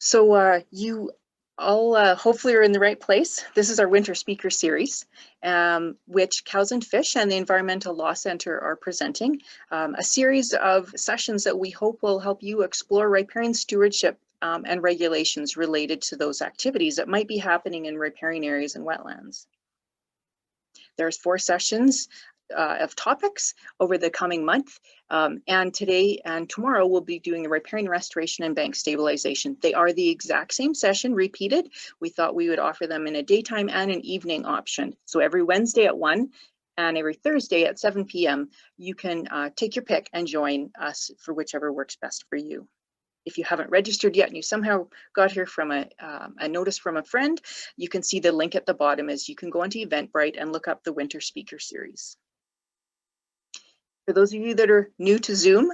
So you all hopefully are in the right place. This is our winter speaker series, which Cows and Fish and the Environmental Law Center are presenting. A series of sessions that we hope will help you explore riparian stewardship and regulations related to those activities that might be happening in riparian areas and wetlands. There's 4 sessions of topics over the coming month. And today and tomorrow we'll be doing the riparian restoration and bank stabilization. They are the exact same session repeated. We thought we would offer them in a daytime and an evening option. So every Wednesday at 1 and every Thursday at 7 p.m. you can take your pick and join us for whichever works best for you. If you haven't registered yet and you somehow got here from a notice from a friend, you can see the link at the bottom as you can go onto Eventbrite and look up the Winter Speaker Series. For those of you that are new to Zoom,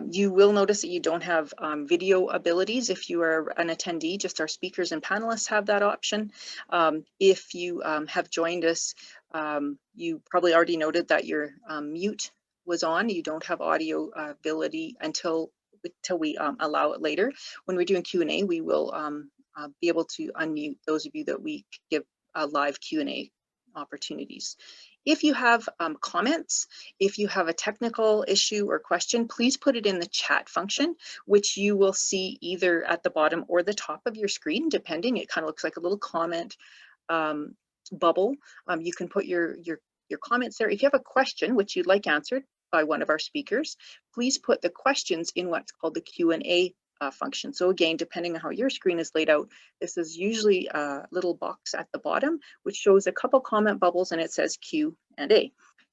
you will notice that you don't have video abilities if you are an attendee. Just our speakers and panelists have that option. If you have joined us, you probably already noted that your mute was on. You don't have audio ability until we allow it later. When we're doing Q&A, we will be able to unmute those of you that we give live Q&A opportunities. If you have comments, if you have a technical issue or question, please put it in the chat function, which you will see either at the bottom or the top of your screen, depending. It kind of looks like a little comment bubble. You can put your comments there. If you have a question which you'd like answered by one of our speakers, please put the questions in what's called the Q&A function. So again, depending on how your screen is laid out, this is usually a little box at the bottom, which shows a couple comment bubbles and it says Q&A.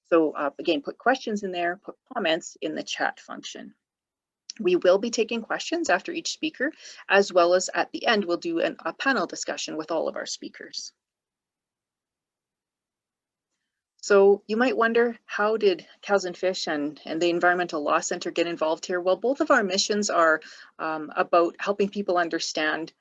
So again, put questions in there, put comments in the chat function. We will be taking questions after each speaker, as well as at the end, we'll do a panel discussion with all of our speakers. So you might wonder, how did Cows and Fish and the Environmental Law Center get involved here? Well, both of our missions are about helping people understand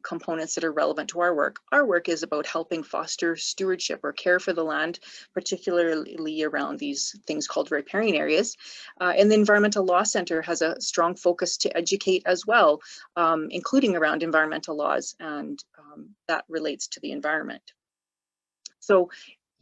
components that are relevant to our work. Our work is about helping foster stewardship or care for the land, particularly around these things called riparian areas. And the Environmental Law Center has a strong focus to educate as well, including around environmental laws, and that relates to the environment. So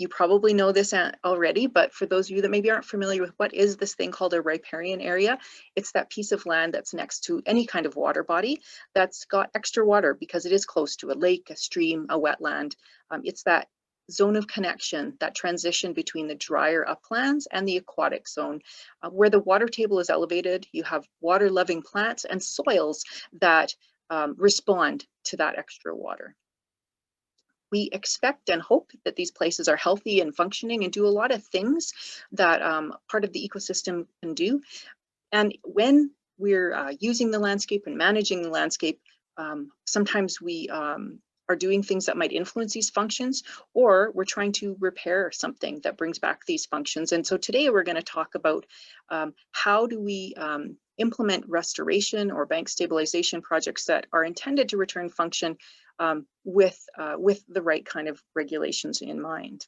you probably know this already, but for those of you that maybe aren't familiar with what is this thing called a riparian area, it's that piece of land that's next to any kind of water body that's got extra water because it is close to a lake, a stream, a wetland. It's that zone of connection, that transition between the drier uplands and the aquatic zone, where the water table is elevated. You have water-loving plants and soils that respond to that extra water. We expect and hope that these places are healthy and functioning and do a lot of things that part of the ecosystem can do. And when we're using the landscape and managing the landscape, sometimes we are doing things that might influence these functions, or we're trying to repair something that brings back these functions. And so today we're going to talk about how do we implement restoration or bank stabilization projects that are intended to return function with the right kind of regulations in mind.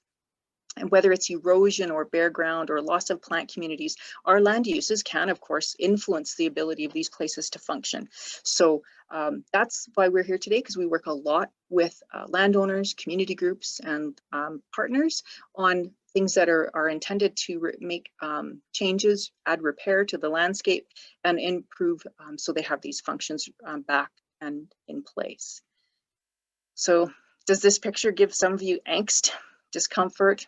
And whether it's erosion or bare ground or loss of plant communities, our land uses can, of course, influence the ability of these places to function. So that's why we're here today, because we work a lot with landowners, community groups, and partners on things that are intended to make changes, add repair to the landscape, and improve so they have these functions back and in place. So does this picture give some of you angst, discomfort,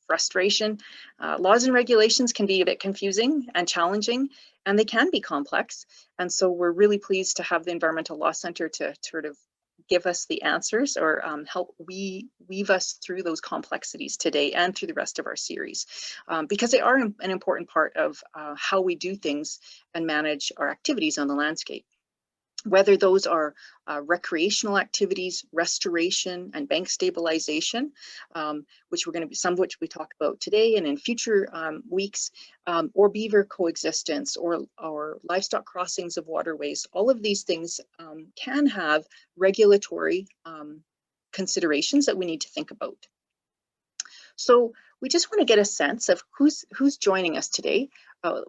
frustration? Laws and regulations can be a bit confusing and challenging, and they can be complex. And so we're really pleased to have the Environmental Law Center to sort of give us the answers, or help weave us through those complexities today and through the rest of our series, because they are an important part of how we do things and manage our activities on the landscape. Whether those are recreational activities, restoration, and bank stabilization, which we're going to be, some of which we talk about today and in future weeks, or beaver coexistence, or livestock crossings of waterways, all of these things can have regulatory considerations that we need to think about. So we just want to get a sense of who's joining us today.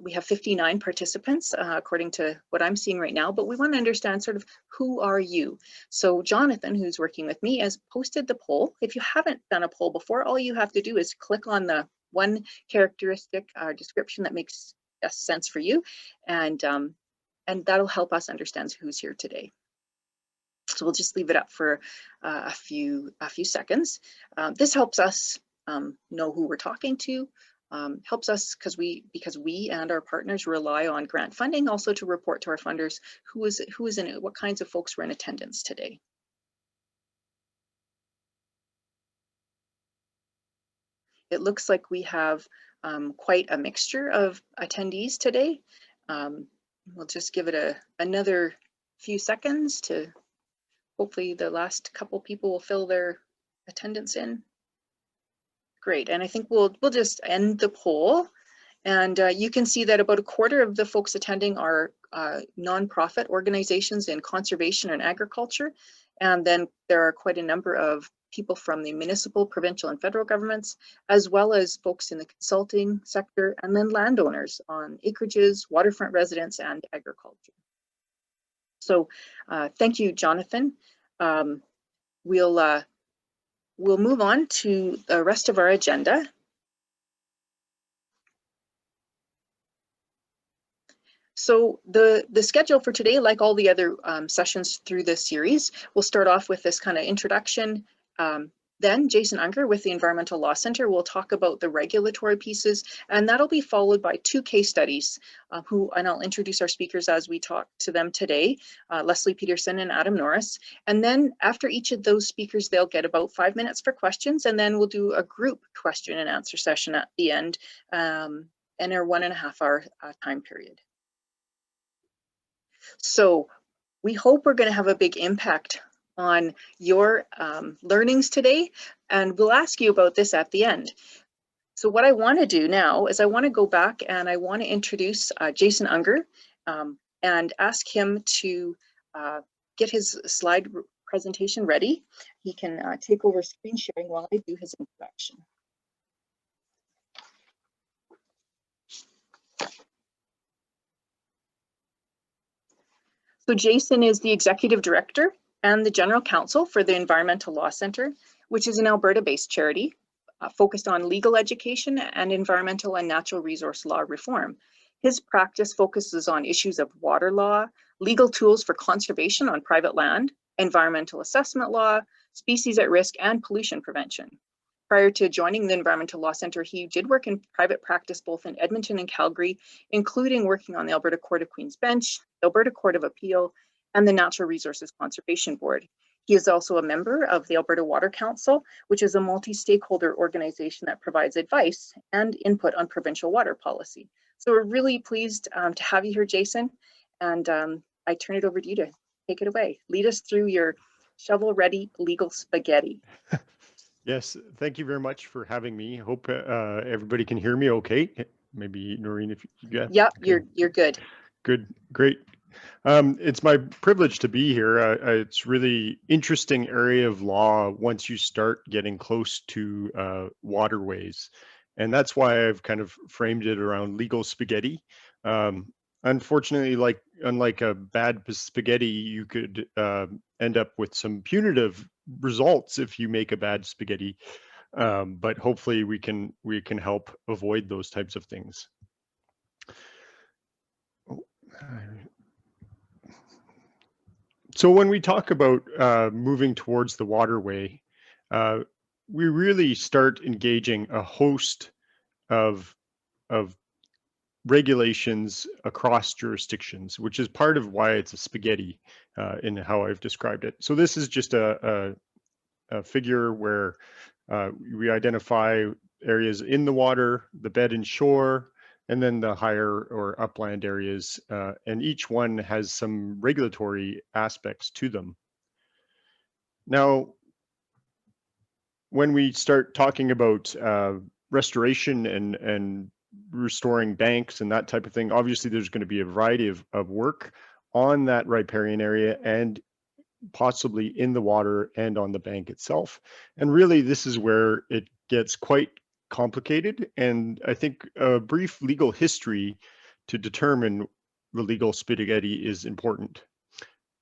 We have 59 participants, according to what I'm seeing right now, but we want to understand sort of who are you? So Jonathan, who's working with me, has posted the poll. If you haven't done a poll before, all you have to do is click on the one characteristic description that makes best sense for you, and that'll help us understand who's here today. So we'll just leave it up for a few seconds. This helps us know who we're talking to. Helps us because we and our partners rely on grant funding also to report to our funders who is in it, what kinds of folks were in attendance today. It looks like we have quite a mixture of attendees today. We'll just give it another few seconds to hopefully the last couple people will fill their attendance in. Great, and I think we'll just end the poll, and you can see that about a quarter of the folks attending are nonprofit organizations in conservation and agriculture, and then there are quite a number of people from the municipal, provincial, and federal governments, as well as folks in the consulting sector, and then landowners on acreages, waterfront residents, and agriculture. So thank you, Jonathan. We'll move on to the rest of our agenda. So the schedule for today, like all the other sessions through this series, we'll start off with this kind of introduction. Then Jason Unger with the Environmental Law Center will talk about the regulatory pieces, and that'll be followed by 2 case studies, and I'll introduce our speakers as we talk to them today, Leslie Peterson and Adam Norris. And then after each of those speakers, they'll get about 5 minutes for questions, and then we'll do a group question and answer session at the end, and our 1.5 hour time period. So we hope we're going to have a big impact on your learnings today, and we'll ask you about this at the end. So what I want to do now is I want to go back and I want to introduce Jason Unger and ask him to get his slide presentation ready. He can take over screen sharing while I do his introduction. So Jason is the Executive Director and the General Counsel for the Environmental Law Center, which is an Alberta-based charity focused on legal education and environmental and natural resource law reform. His practice focuses on issues of water law, legal tools for conservation on private land, environmental assessment law, species at risk, and pollution prevention. Prior to joining the Environmental Law Center, he did work in private practice both in Edmonton and Calgary, including working on the Alberta Court of Queen's Bench, the Alberta Court of Appeal, and the Natural Resources Conservation Board. He is also a member of the Alberta Water Council, which is a multi-stakeholder organization that provides advice and input on provincial water policy. So we're really pleased to have you here, Jason, and I turn it over to you to take it away. Lead us through your shovel-ready legal spaghetti. Yes, thank you very much for having me. Hope everybody can hear me okay. Maybe Noreen, if you got. Yep, okay. You're good. Good, great. It's my privilege to be here. It's really interesting area of law once you start getting close to waterways. And that's why I've kind of framed it around legal spaghetti. Unfortunately, unlike a bad spaghetti, you could end up with some punitive results if you make a bad spaghetti. But hopefully we can help avoid those types of things. So when we talk about moving towards the waterway, we really start engaging a host of regulations across jurisdictions, which is part of why it's a spaghetti in how I've described it. So this is just a figure where we identify areas in the water, the bed and shore, and then the higher or upland areas, and each one has some regulatory aspects to them. Now, when we start talking about restoration and restoring banks and that type of thing, obviously there's going to be a variety of work on that riparian area and possibly in the water and on the bank itself. And really, this is where it gets quite complicated, and I think a brief legal history to determine the legal spaghetti is important.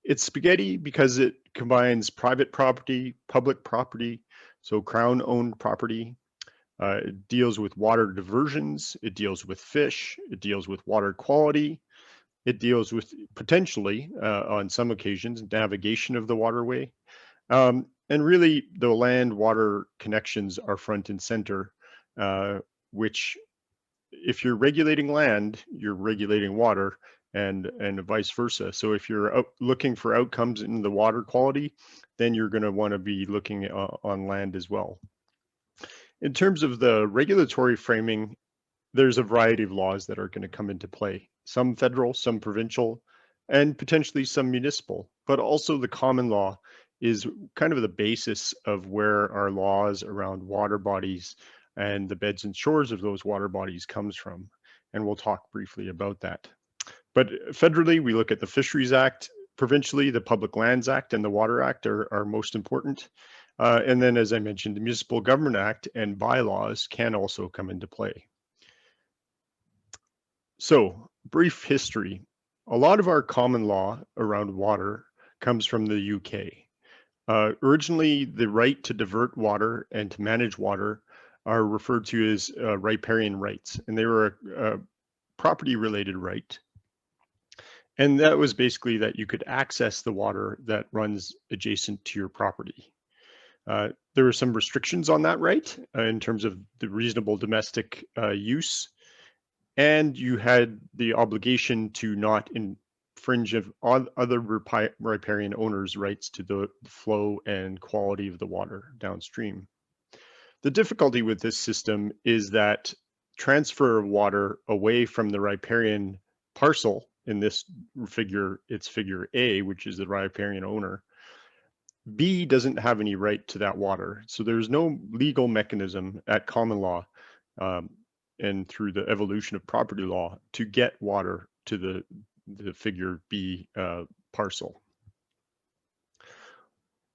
It's spaghetti because it combines private property, public property, so Crown-owned property. It deals with water diversions, it deals with fish, it deals with water quality, it deals with potentially, on some occasions, navigation of the waterway. And really, the land-water connections are front and center, which, if you're regulating land, you're regulating water, and vice versa. So if you're looking for outcomes in the water quality, then you're going to want to be looking on land as well. In terms of the regulatory framing, there's a variety of laws that are going to come into play. Some federal, some provincial, and potentially some municipal, but also the common law is kind of the basis of where our laws around water bodies and the beds and shores of those water bodies comes from. And we'll talk briefly about that. But federally, we look at the Fisheries Act. Provincially, the Public Lands Act and the Water Act are most important. And then, as I mentioned, the Municipal Government Act and bylaws can also come into play. So, brief history. A lot of our common law around water comes from the UK. Originally, the right to divert water and to manage water are referred to as riparian rights, and they were a property-related right. And that was basically that you could access the water that runs adjacent to your property. There were some restrictions on that right in terms of the reasonable domestic use, and you had the obligation to not infringe on other riparian owners' rights to the flow and quality of the water downstream. The difficulty with this system is that transfer of water away from the riparian parcel, in this figure, it's figure A, which is the riparian owner, B doesn't have any right to that water. So there's no legal mechanism at common law and through the evolution of property law to get water to the figure B parcel.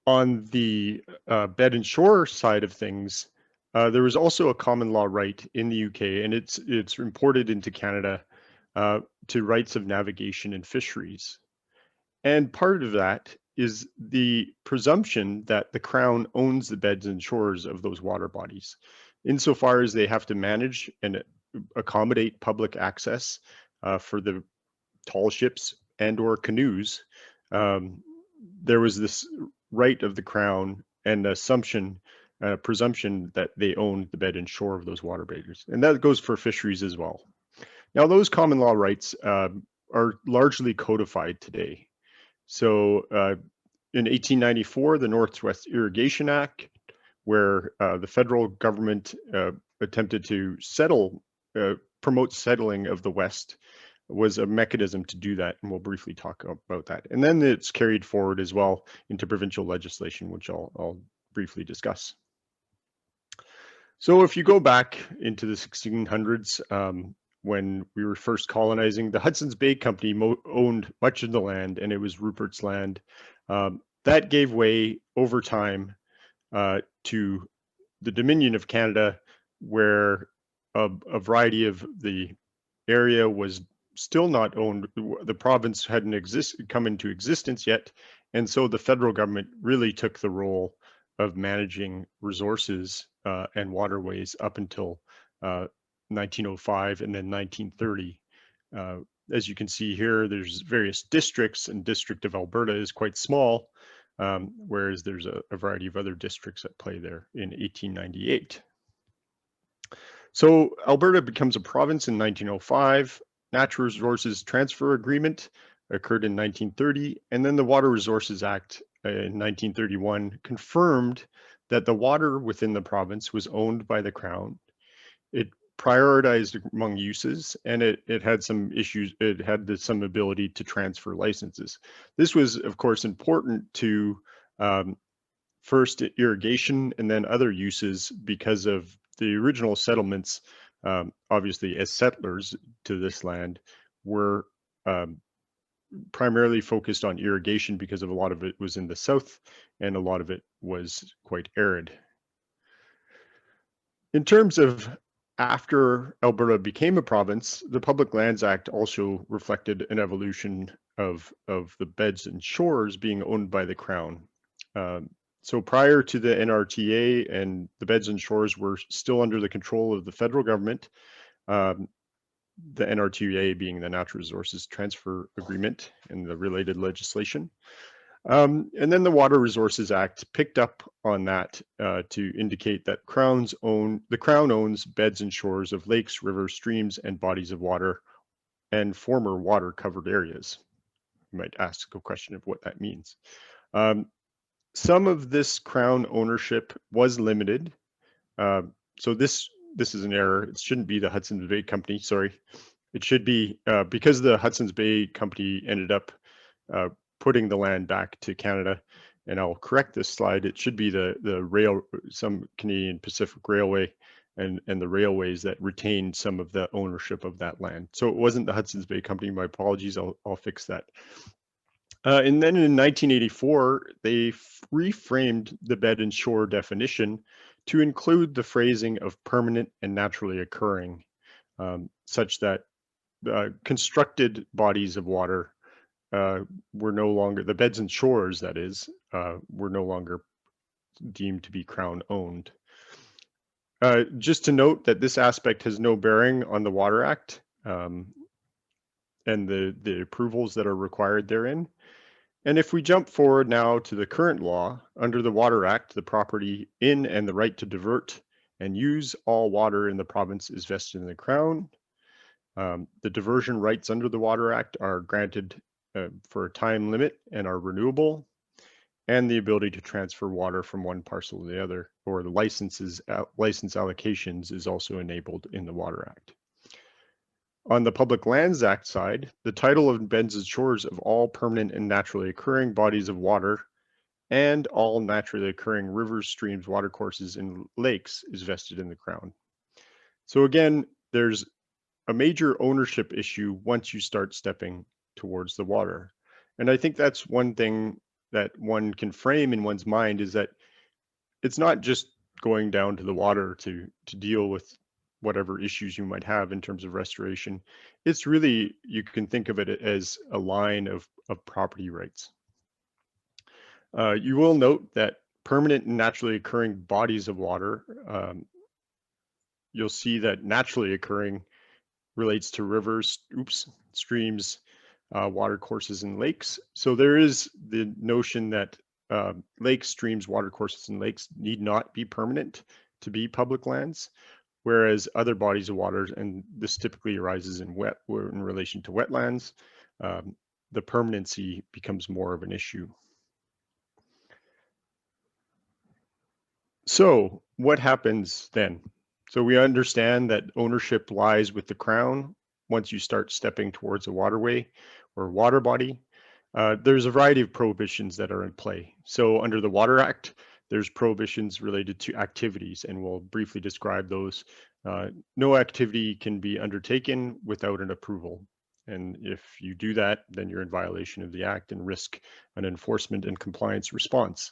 On the bed and shore side of things, there was also a common law right in the UK, and it's imported into Canada to rights of navigation and fisheries. And part of that is the presumption that the Crown owns the beds and shores of those water bodies, insofar as they have to manage and accommodate public access for the tall ships and or canoes. There was this right of the Crown and assumption, presumption that they owned the bed and shore of those water bodies. And that goes for fisheries as well. Now, those common law rights are largely codified today. So in 1894, the Northwest Irrigation Act, where the federal government attempted to promote settling of the West, was a mechanism to do that, and we'll briefly talk about that. And then it's carried forward as well into provincial legislation, which I'll briefly discuss. So if you go back into the 1600s, when we were first colonizing, the Hudson's Bay Company owned much of the land, and it was Rupert's land. That gave way over time to the Dominion of Canada, where a variety of the area was still not owned. The province hadn't come into existence yet, and so the federal government really took the role of managing resources and waterways up until 1905 and then 1930. As you can see here, there's various districts, and District of Alberta is quite small, whereas there's a variety of other districts at play there in 1898. So Alberta becomes a province in 1905. Natural Resources Transfer Agreement occurred in 1930, and then the Water Resources Act in 1931 confirmed that the water within the province was owned by the Crown. It prioritized among uses, and it had some issues. It had some ability to transfer licenses. This was, of course, important to first irrigation and then other uses, because of the original settlements, obviously as settlers to this land, were primarily focused on irrigation because of a lot of it was in the south and a lot of it was quite arid. In terms of after Alberta became a province, the Public Lands Act also reflected an evolution of the beds and shores being owned by the Crown. So prior to the NRTA, and the beds and shores were still under the control of the federal government, the NRTA being the Natural Resources Transfer Agreement and the related legislation. And then the Water Resources Act picked up on that to indicate that the Crown owns beds and shores of lakes, rivers, streams, and bodies of water and former water covered areas. You might ask a question of what that means. Some of this Crown ownership was limited. So this is an error. It shouldn't be the Hudson's Bay Company, sorry. It should be, because the Hudson's Bay Company ended up putting the land back to Canada, and I'll correct this slide, it should be some Canadian Pacific Railway and the railways that retained some of the ownership of that land. So it wasn't the Hudson's Bay Company, my apologies, I'll fix that. And then in 1984, they reframed the bed and shore definition to include the phrasing of permanent and naturally occurring, such that constructed bodies of water were no longer, the beds and shores, that is, were no longer deemed to be Crown owned. Just to note that this aspect has no bearing on the Water Act and the approvals that are required therein. And if we jump forward now to the current law, under the Water Act, the property in and the right to divert and use all water in the province is vested in the Crown. The diversion rights under the Water Act are granted for a time limit and are renewable, and the ability to transfer water from one parcel to the other, or the license allocations, is also enabled in the Water Act. On the Public Lands Act side, the title of beds and shores of all permanent and naturally occurring bodies of water and all naturally occurring rivers, streams, watercourses, and lakes is vested in the Crown. So again, there's a major ownership issue once you start stepping towards the water. And I think that's one thing that one can frame in one's mind, is that it's not just going down to the water to deal with whatever issues you might have in terms of restoration. It's really, you can think of it as a line of property rights. You will note that permanent and naturally occurring bodies of water, you'll see that naturally occurring relates to rivers, streams, watercourses, and lakes. So there is the notion that lakes, streams, watercourses, and lakes need not be permanent to be public lands, whereas other bodies of water, and this typically arises in relation to wetlands, the permanency becomes more of an issue. So what happens then? So we understand that ownership lies with the Crown once you start stepping towards a waterway or water body. There's a variety of prohibitions that are in play. So under the Water Act, there's prohibitions related to activities, and we'll briefly describe those. No activity can be undertaken without an approval. And if you do that, then you're in violation of the Act and risk an enforcement and compliance response.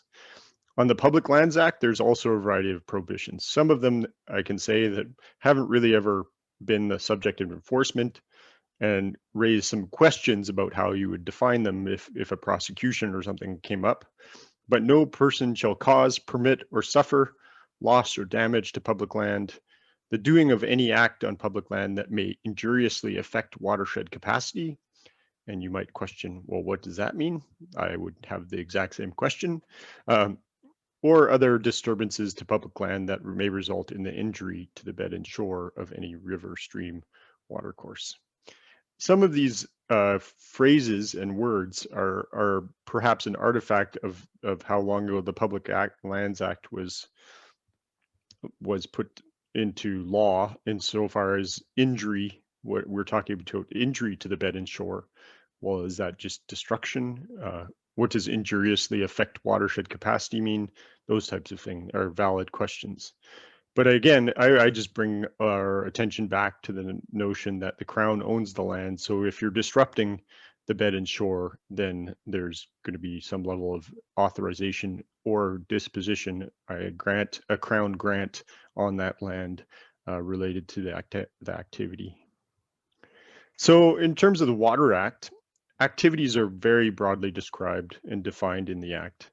On the Public Lands Act, there's also a variety of prohibitions. Some of them I can say that haven't really ever been the subject of enforcement, and raise some questions about how you would define them if a prosecution or something came up. But no person shall cause, permit, or suffer loss or damage to public land, the doing of any act on public land that may injuriously affect watershed capacity. And you might question, well, what does that mean? I would have the exact same question. Or other disturbances to public land that may result in the injury to the bed and shore of any river, stream, watercourse. Some of these phrases and words are perhaps an artifact of how long ago the Public Lands Act was put into law, insofar as injury. What we're talking about, injury to the bed and shore. Well, is that just destruction? What does injuriously affect watershed capacity mean? Those types of things are valid questions. But again, I just bring our attention back to the notion that the Crown owns the land. So if you're disrupting the bed and shore, then there's going to be some level of authorization or disposition, a Crown grant on that land related to the activity. So in terms of the Water Act, activities are very broadly described and defined in the Act.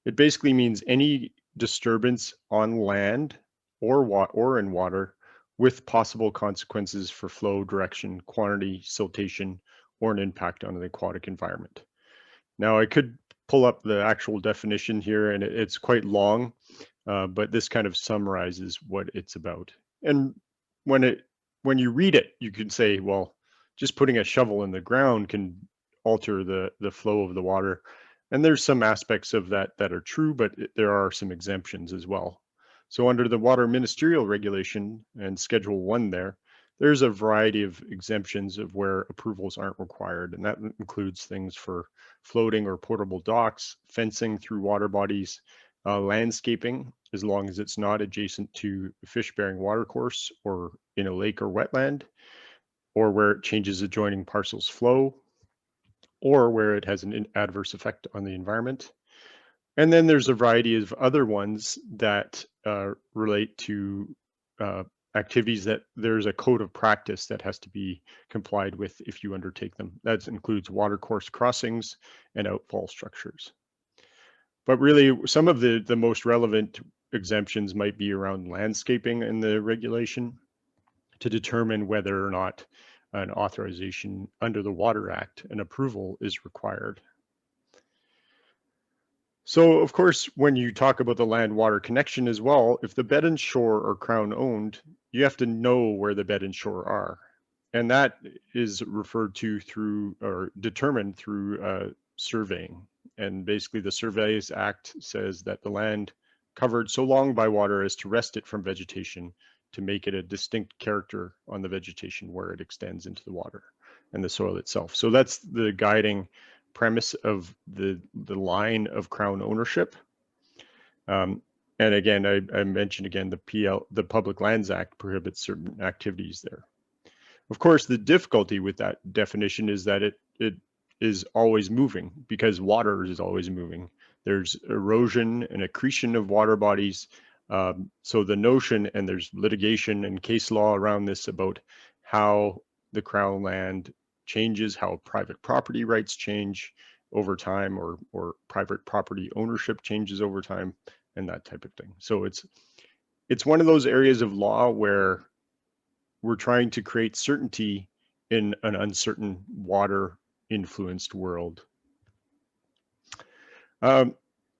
It basically means any disturbance on land or in water with possible consequences for flow, direction, quantity, siltation, or an impact on the aquatic environment. Now, I could pull up the actual definition here, and it's quite long, but this kind of summarizes what it's about. And when you read it, you can say, well, just putting a shovel in the ground can alter the flow of the water. And there's some aspects of that that are true, but there are some exemptions as well. So under the Water Ministerial Regulation and Schedule 1 there's a variety of exemptions of where approvals aren't required. And that includes things for floating or portable docks, fencing through water bodies, landscaping, as long as it's not adjacent to a fish-bearing watercourse or in a lake or wetland, or where it changes adjoining parcels' flow, or where it has an adverse effect on the environment. And then there's a variety of other ones that relate to activities that there's a code of practice that has to be complied with if you undertake them. That includes watercourse crossings and outfall structures. But really, some of the most relevant exemptions might be around landscaping in the regulation to determine whether or not an authorization under the Water Act, an approval is required. So, of course, when you talk about the land-water connection as well, if the bed and shore are Crown owned, you have to know where the bed and shore are. And that is referred to through or determined through surveying. And basically the Surveys Act says that the land covered so long by water as to wrest it from vegetation to make it a distinct character on the vegetation where it extends into the water and the soil itself. So that's the guiding premise of the line of Crown ownership. And again, I mentioned again, the Public Lands Act prohibits certain activities there. Of course, the difficulty with that definition is that it is always moving because water is always moving. There's erosion and accretion of water bodies. So the notion, and there's litigation and case law around this about how the Crown land changes, how private property rights change over time, or private property ownership changes over time, and that type of thing. So it's one of those areas of law where we're trying to create certainty in an uncertain water influenced world.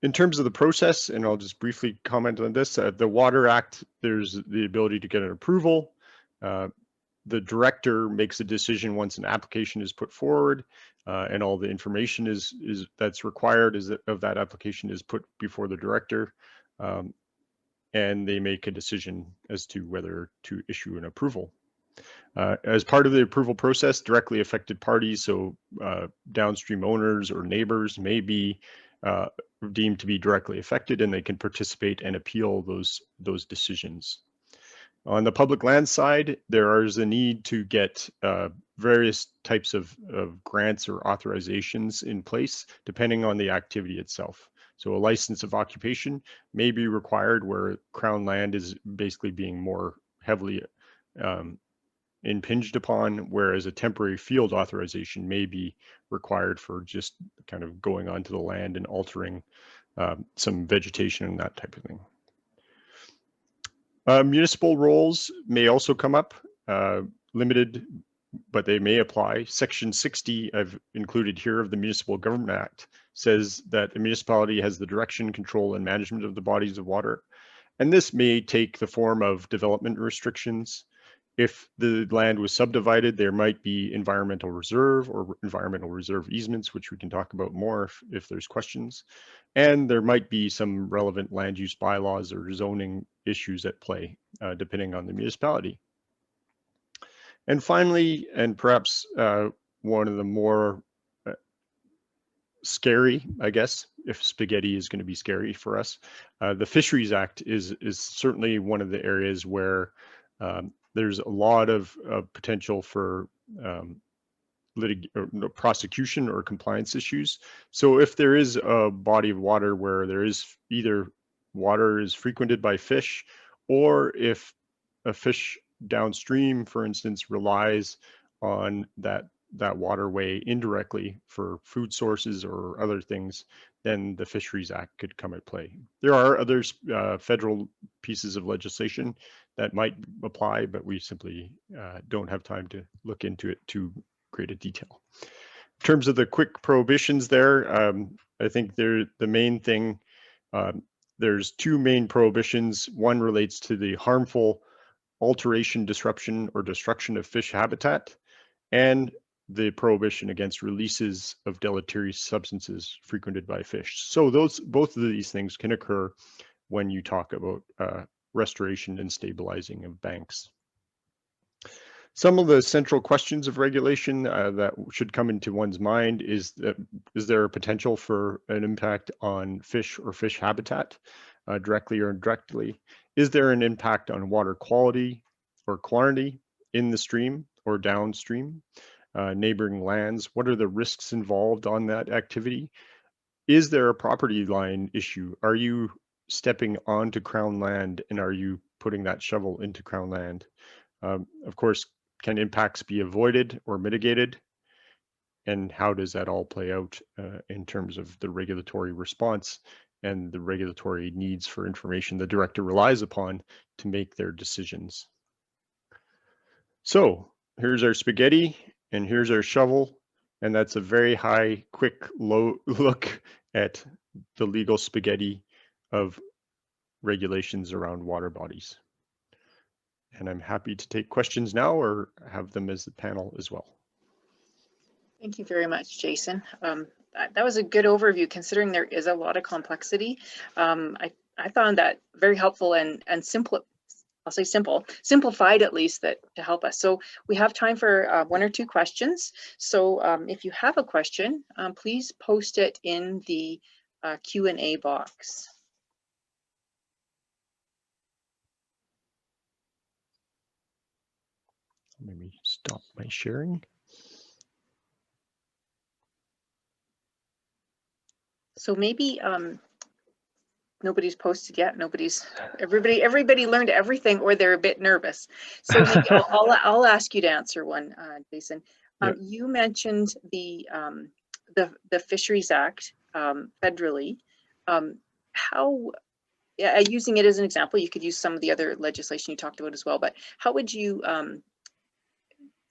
In terms of the process, and I'll just briefly comment on this, the Water Act, there's the ability to get an approval. The director makes a decision once an application is put forward, and all the information that's required of that application is put before the director, and they make a decision as to whether to issue an approval. As part of the approval process, directly affected parties, so downstream owners or neighbors, may be deemed to be directly affected, and they can participate and appeal those decisions. On the public land side, there is a need to get various types of grants or authorizations in place, depending on the activity itself. So a license of occupation may be required where Crown land is basically being more heavily impinged upon, whereas a temporary field authorization may be required for just kind of going onto the land and altering some vegetation and that type of thing. Municipal roles may also come up, limited, but they may apply. Section 60 I've included here of the Municipal Government Act says that the municipality has the direction, control, and management of the bodies of water. And this may take the form of development restrictions. If the land was subdivided, there might be environmental reserve or environmental reserve easements, which we can talk about more if there's questions. And there might be some relevant land use bylaws or zoning issues at play, depending on the municipality. And finally, and perhaps one of the more scary, I guess, if spaghetti is going to be scary for us, the Fisheries Act is certainly one of the areas where there's a lot of potential for prosecution or compliance issues. So if there is a body of water where there is either water is frequented by fish, or if a fish downstream, for instance, relies on that waterway indirectly for food sources or other things, then the Fisheries Act could come at play. There are other federal pieces of legislation that might apply, but we simply don't have time to look into it to greater detail. In terms of the quick prohibitions there, I think the main thing, there's two main prohibitions. One relates to the harmful alteration, disruption, or destruction of fish habitat, and the prohibition against releases of deleterious substances frequented by fish. So both of these things can occur when you talk about restoration and stabilizing of banks. Some of the central questions of regulation that should come into one's mind is there a potential for an impact on fish or fish habitat, directly or indirectly? Is there an impact on water quality or quantity in the stream or downstream? Neighboring lands, what are the risks involved on that activity? Is there a property line issue? Are you stepping onto Crown land and are you putting that shovel into Crown land? Of course, can impacts be avoided or mitigated? And how does that all play out in terms of the regulatory response and the regulatory needs for information the director relies upon to make their decisions? So here's our spaghetti and here's our shovel. And that's a very high, quick, low look at the legal spaghetti of regulations around water bodies. And I'm happy to take questions now or have them as the panel as well. Thank you very much, Jason. That was a good overview, considering there is a lot of complexity. I found that very helpful and simple. I'll say simplified at least, that to help us. So we have time for one or two questions. So if you have a question, please post it in the Q&A box. Let me stop my sharing. So maybe nobody's posted yet. Everybody learned everything, or they're a bit nervous. So maybe I'll ask you to answer one, Jason. Yep. You mentioned the Fisheries Act federally. How, using it as an example, you could use some of the other legislation you talked about as well, but how would you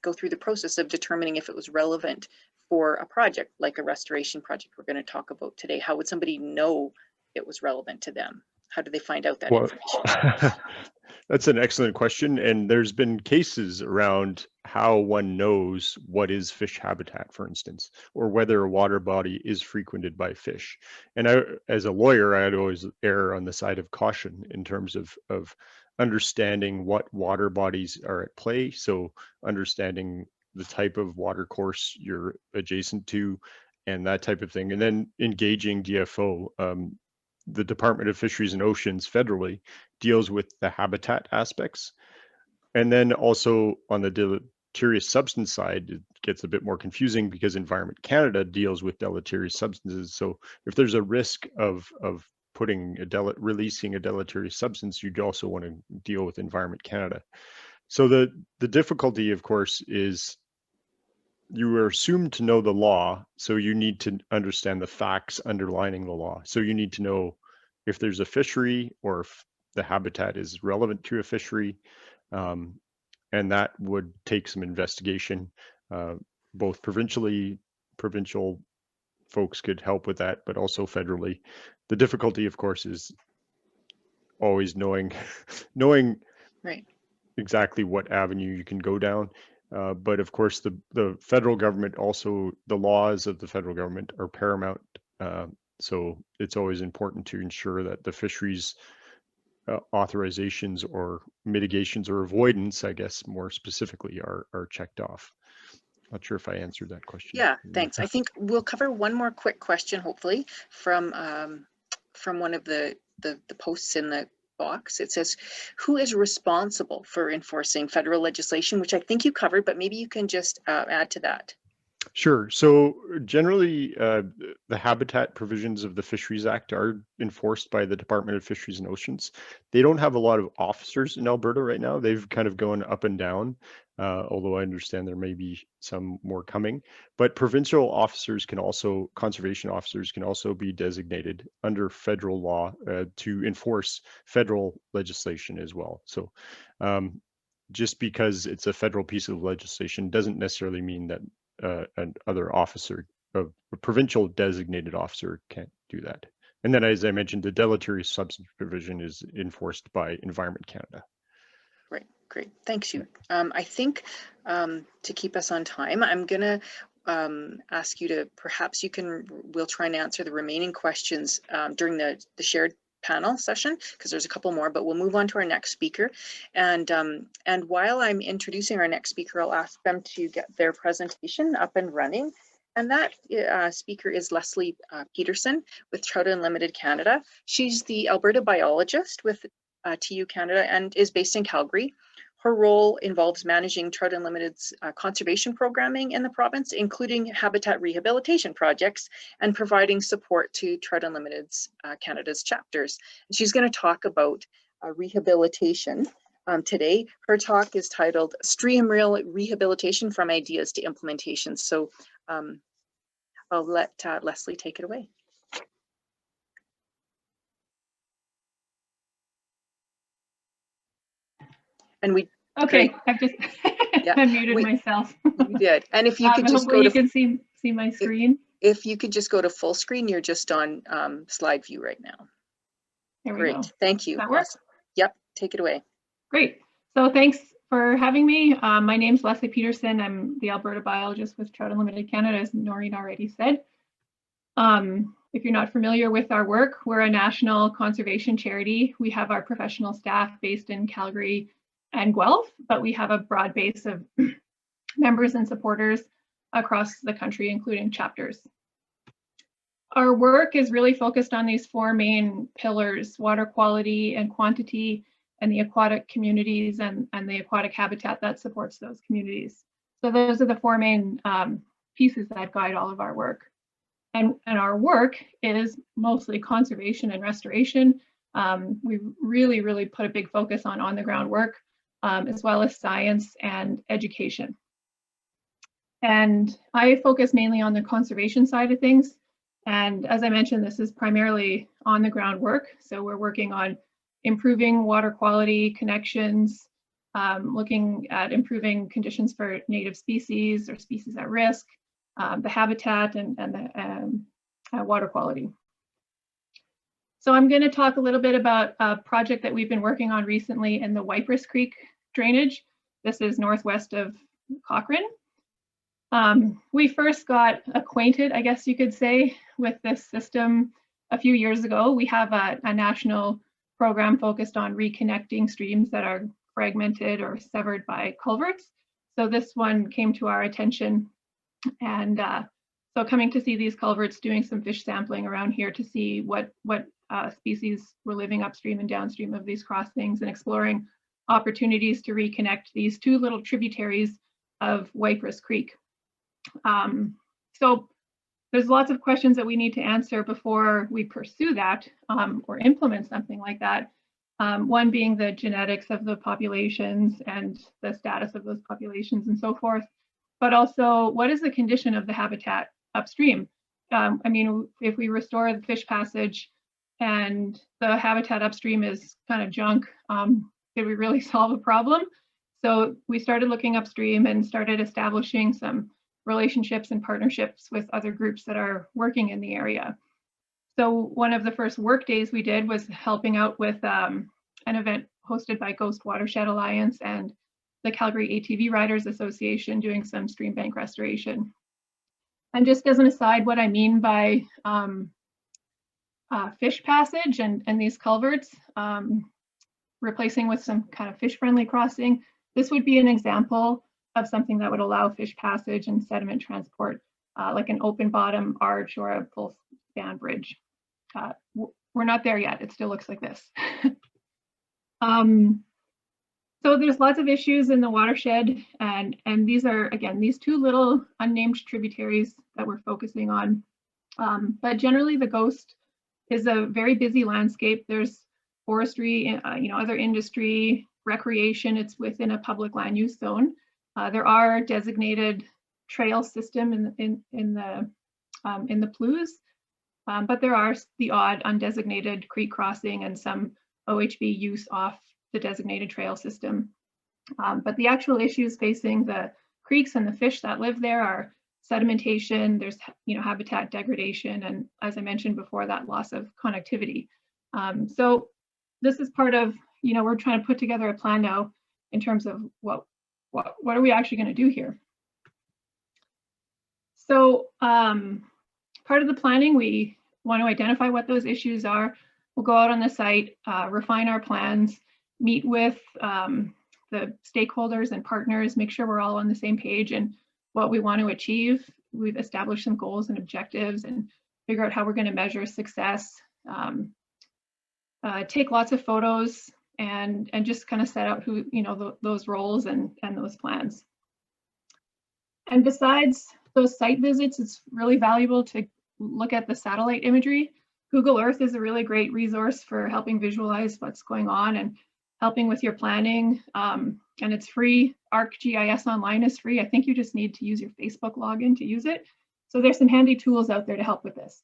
go through the process of determining if it was relevant for a project like a restoration project we're going to talk about today? How would somebody know it was relevant to them? How do they find out that information? That's an excellent question. And there's been cases around how one knows what is fish habitat, for instance, or whether a water body is frequented by fish. And as a lawyer, I'd always err on the side of caution in terms of understanding what water bodies are at play. So understanding the type of water course you're adjacent to and that type of thing. And then engaging DFO. The Department of Fisheries and Oceans federally deals with the habitat aspects. And then also on the deleterious substance side, it gets a bit more confusing because Environment Canada deals with deleterious substances. So if there's a risk of releasing a deleterious substance, you'd also want to deal with Environment Canada. So the difficulty, of course, is you are assumed to know the law, so you need to understand the facts underlining the law. So you need to know if there's a fishery or if the habitat is relevant to a fishery, and that would take some investigation. Both provincial folks could help with that, but also federally. The difficulty, of course, is always knowing Right. exactly what avenue you can go down. But of course, the federal government, also the laws of the federal government are paramount. So it's always important to ensure that the fisheries authorizations or mitigations or avoidance, I guess more specifically, are checked off. Not sure if I answered that question. Yeah, thanks. I think we'll cover one more quick question, hopefully, from one of the posts in the box. It says, who is responsible for enforcing federal legislation, which I think you covered, but maybe you can just add to that. Sure. So generally, the habitat provisions of the Fisheries Act are enforced by the Department of Fisheries and Oceans. They don't have a lot of officers in Alberta right now. They've kind of gone up and down, although I understand there may be some more coming. But provincial officers can also, conservation officers can also be designated under federal law to enforce federal legislation as well. So just because it's a federal piece of legislation doesn't necessarily mean that another officer, a provincial designated officer, can't do that. And then, as I mentioned, the deleterious substance provision is enforced by Environment Canada. Right, great, thanks you. I think to keep us on time, I'm gonna ask you to, perhaps we'll try and answer the remaining questions during the shared panel session, because there's a couple more, but we'll move on to our next speaker. And while I'm introducing our next speaker, I'll ask them to get their presentation up and running. And that speaker is Leslie Peterson with Trout Unlimited Canada. She's the Alberta biologist with TU Canada and is based in Calgary. Her role involves managing Trout Unlimited's conservation programming in the province, including habitat rehabilitation projects and providing support to Trout Unlimited's Canada's chapters. And she's going to talk about rehabilitation today. Her talk is titled Stream Rehabilitation from Ideas to Implementation. So I'll let Leslie take it away. And we okay, I've just unmuted myself. You did. And if you could just go to, you can see my screen. If you could just go to full screen, you're just on slide view right now. There we Great. Go. Thank you. That works? Yep, take it away. Great. So thanks for having me. My name's Leslie Peterson. I'm the Alberta biologist with Trout Unlimited Canada, as Noreen already said. If you're not familiar with our work, we're a national conservation charity. We have our professional staff based in Calgary and Guelph, but we have a broad base of members and supporters across the country, including chapters. Our work is really focused on these four main pillars: water quality and quantity, and the aquatic communities and the aquatic habitat that supports those communities. So those are the four main pieces that guide all of our work. And our work is mostly conservation and restoration. We really put a big focus on the ground work, as well as science and education. And I focus mainly on the conservation side of things. And as I mentioned, this is primarily on the ground work. So we're working on improving water quality connections, looking at improving conditions for native species or species at risk, the habitat and the water quality. So I'm going to talk a little bit about a project that we've been working on recently in the Wipers Creek drainage. This is northwest of Cochrane. We first got acquainted, I guess you could say, with this system a few years ago. We have a national program focused on reconnecting streams that are fragmented or severed by culverts. So this one came to our attention, and so coming to see these culverts, doing some fish sampling around here to see what species were living upstream and downstream of these crossings, and exploring opportunities to reconnect these two little tributaries of Wipers Creek. So there's lots of questions that we need to answer before we pursue that or implement something like that. One being the genetics of the populations and the status of those populations and so forth, but also what is the condition of the habitat upstream? I mean, if we restore the fish passage and the habitat upstream is kind of junk, did we really solve a problem? So we started looking upstream and started establishing some relationships and partnerships with other groups that are working in the area. So one of the first work days we did was helping out with an event hosted by Ghost Watershed Alliance and the Calgary ATV Riders Association, doing some stream bank restoration. And just as an aside, what I mean by fish passage and these culverts, replacing with some kind of fish-friendly crossing, this would be an example of something that would allow fish passage and sediment transport, like an open bottom arch or a full span bridge. We're not there yet. It still looks like this. So there's lots of issues in the watershed, and these are, again, these two little unnamed tributaries that we're focusing on. But generally the Ghost is a very busy landscape. There's forestry, other industry, recreation. It's within a public land use zone. There are designated trail system in the Ploughs, but there are the odd undesignated creek crossing and some OHV use off the designated trail system. But the actual issues facing the creeks and the fish that live there are sedimentation, there's habitat degradation, and as I mentioned before, that loss of connectivity. So this is part of, we're trying to put together a plan now in terms of what are we actually going to do here. So part of the planning, we want to identify what those issues are. We'll go out on the site, refine our plans, meet with the stakeholders and partners, make sure we're all on the same page and what we want to achieve. We've established some goals and objectives and figure out how we're going to measure success. Take lots of photos and just kind of set out who, those roles and those plans. And besides those site visits, it's really valuable to look at the satellite imagery. Google Earth is a really great resource for helping visualize what's going on and helping with your planning, and it's free. ArcGIS Online is free. I think you just need to use your Facebook login to use it. So there's some handy tools out there to help with this.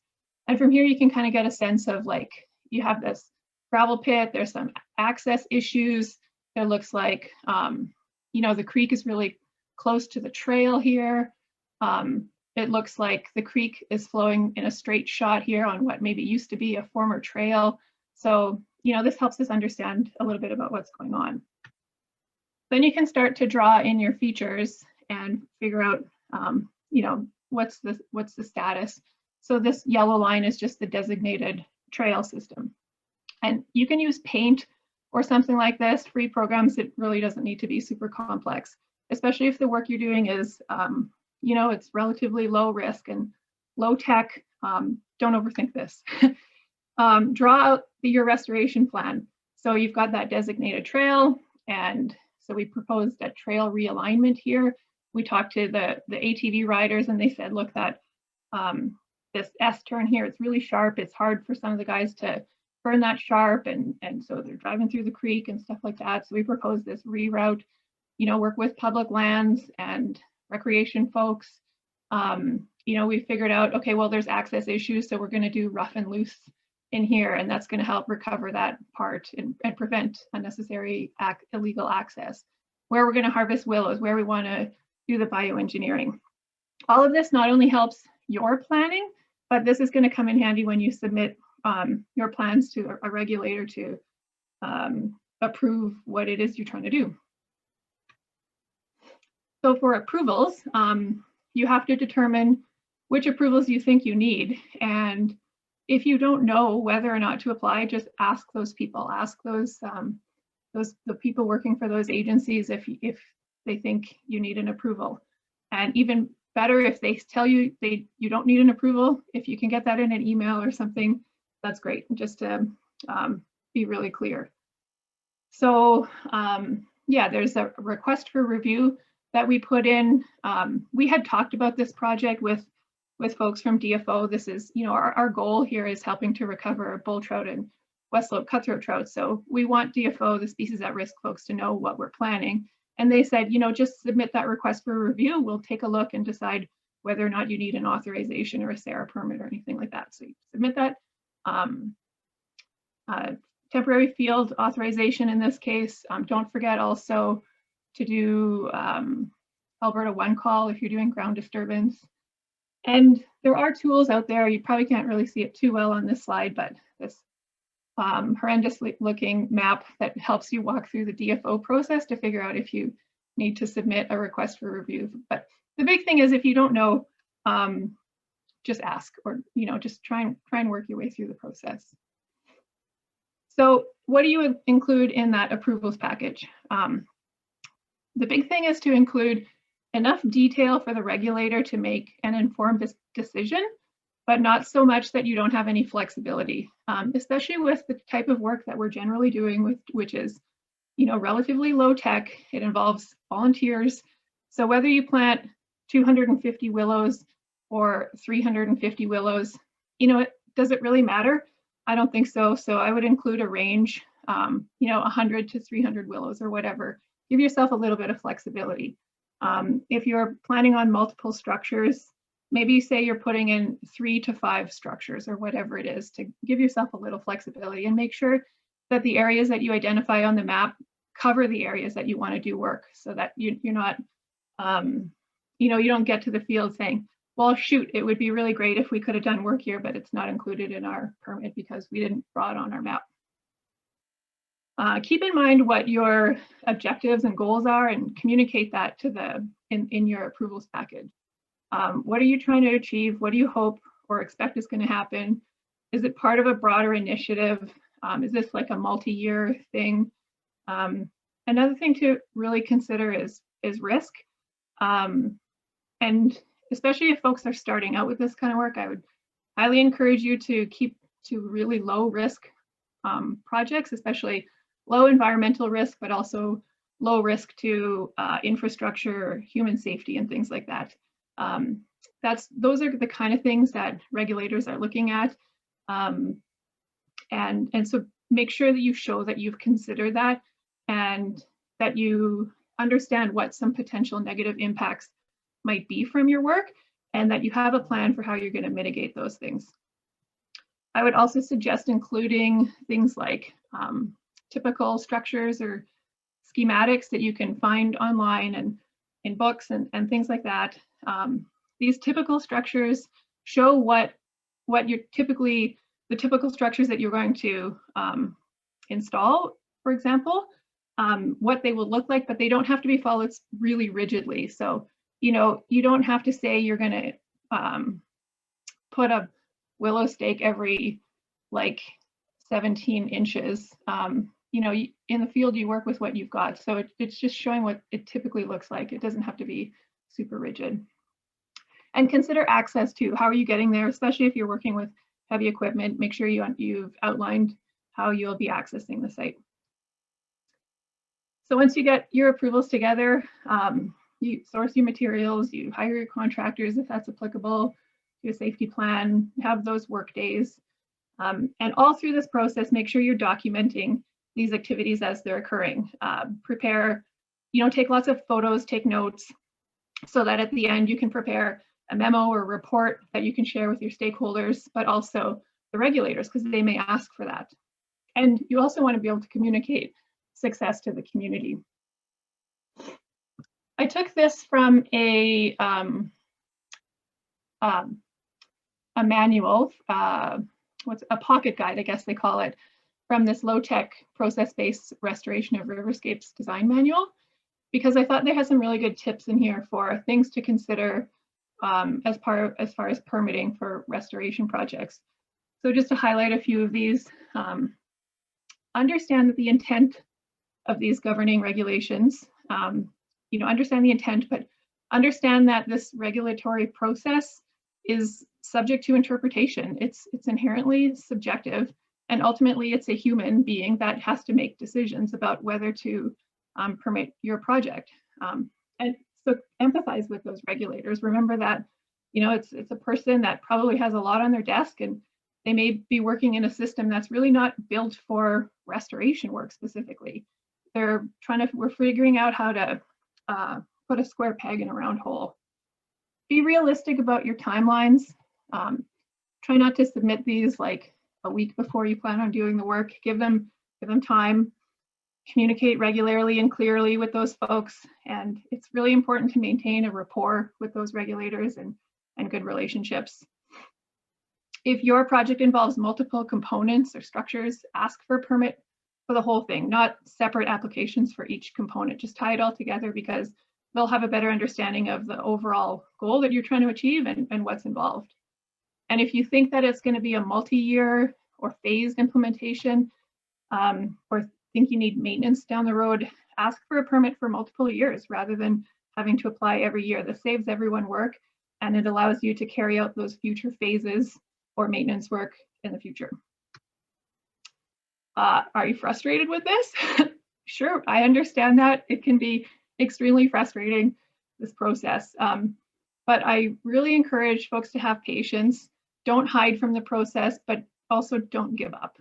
And from here, you can kind of get a sense of, like, you have this gravel pit, there's some access issues. It looks like, the creek is really close to the trail here. It looks like the creek is flowing in a straight shot here on what maybe used to be a former trail. So, this helps us understand a little bit about what's going on. Then you can start to draw in your features and figure out, what's the status. So this yellow line is just the designated trail system. And you can use paint or something like this, free programs. It really doesn't need to be super complex, especially if the work you're doing is, it's relatively low risk and low tech. Don't overthink this. Draw out your restoration plan. So you've got that designated trail, and so we proposed a trail realignment here. We talked to the ATV riders, and they said, look, that this S turn here, it's really sharp. It's hard for some of the guys to turn that sharp, and so they're driving through the creek and stuff like that. So we proposed this reroute, work with public lands and recreation folks. We figured out, okay, well, there's access issues, so we're going to do rough and loose in here, and that's going to help recover that part and prevent unnecessary illegal access. Where we're going to harvest willows, where we want to do the bioengineering. All of this not only helps your planning, but this is going to come in handy when you submit your plans to a regulator to approve what it is you're trying to do. So for approvals, you have to determine which approvals you think you need. And if you don't know whether or not to apply, just ask those people, ask the people working for those agencies if they think you need an approval. And even better, if they tell you you don't need an approval, if you can get that in an email or something, that's great, just to be really clear. So yeah, there's a request for review that we put in. We had talked about this project with folks from DFO. This is, our goal here is helping to recover bull trout and West Slope cutthroat trout. So we want DFO, the species at risk folks, to know what we're planning. And they said, just submit that request for review. We'll take a look and decide whether or not you need an authorization or a SARA permit or anything like that. So you submit that. Temporary field authorization in this case. Don't forget also to do Alberta One Call if you're doing ground disturbance. And there are tools out there. You probably can't really see it too well on this slide, but this horrendous looking map that helps you walk through the DFO process to figure out if you need to submit a request for review. But the big thing is, if you don't know, just ask, or just try and work your way through the process. So what do you include in that approvals package? The big thing is to include enough detail for the regulator to make an informed decision, but not so much that you don't have any flexibility, especially with the type of work that we're generally doing, which is relatively low tech. It involves volunteers. So whether you plant 250 willows or 350 willows, does it really matter? I don't think so. So I would include a range, 100 to 300 willows or whatever. Give yourself a little bit of flexibility. If you're planning on multiple structures, maybe say you're putting in 3 to 5 structures or whatever it is, to give yourself a little flexibility, and make sure that the areas that you identify on the map cover the areas that you want to do work, so that you're not, you don't get to the field saying, well, shoot, it would be really great if we could have done work here, but it's not included in our permit because we didn't draw it on our map. Keep in mind what your objectives and goals are, and communicate that to in your approvals package. What are you trying to achieve? What do you hope or expect is going to happen? Is it part of a broader initiative? Is this like a multi-year thing? Another thing to really consider is risk. And especially if folks are starting out with this kind of work, I would highly encourage you to keep to really low risk projects, especially low environmental risk, but also low risk to infrastructure, human safety, and things like that. Those are the kind of things that regulators are looking at. And so make sure that you show that you've considered that, and that you understand what some potential negative impacts might be from your work, and that you have a plan for how you're going to mitigate those things. I would also suggest including things like typical structures or schematics that you can find online and in books and things like that. These typical structures show what you're the typical structures that you're going to install, for example, what they will look like, but they don't have to be followed really rigidly. So, you don't have to say you're going to put a willow stake every like 17 inches. In the field, you work with what you've got. So it's just showing what it typically looks like. It doesn't have to be super rigid. And consider access too. How are you getting there? Especially if you're working with heavy equipment, make sure you've outlined how you'll be accessing the site. So once you get your approvals together, you source your materials, you hire your contractors if that's applicable, do a safety plan, have those work days. And all through this process, make sure you're documenting these activities as they're occurring. Prepare, take lots of photos, take notes, so that at the end you can prepare a memo or report that you can share with your stakeholders, but also the regulators, because they may ask for that. And you also want to be able to communicate success to the community. I took this from a manual, what's a pocket guide, I guess they call it, from this low-tech process-based restoration of riverscapes design manual, because I thought they had some really good tips in here for things to consider as far as permitting for restoration projects. So just to highlight a few of these, understand that the intent of these governing regulations, understand the intent, but understand that this regulatory process is subject to interpretation. It's inherently subjective, and ultimately it's a human being that has to make decisions about whether to permit your project. And so empathize with those regulators. Remember that, it's a person that probably has a lot on their desk, and they may be working in a system that's really not built for restoration work specifically. We're figuring out how to put a square peg in a round hole. Be realistic about your timelines. Try not to submit these like a week before you plan on doing the work. Give them time. Communicate regularly and clearly with those folks. And it's really important to maintain a rapport with those regulators and good relationships. If your project involves multiple components or structures, ask for a permit for the whole thing, not separate applications for each component. Just tie it all together, because they'll have a better understanding of the overall goal that you're trying to achieve and what's involved. And if you think that it's going to be a multi-year or phased implementation, or think you need maintenance down the road, ask for a permit for multiple years rather than having to apply every year. This saves everyone work, and it allows you to carry out those future phases or maintenance work in the future. Are you frustrated with this? Sure, I understand that. It can be extremely frustrating, this process. But I really encourage folks to have patience. Don't hide from the process, but also don't give up.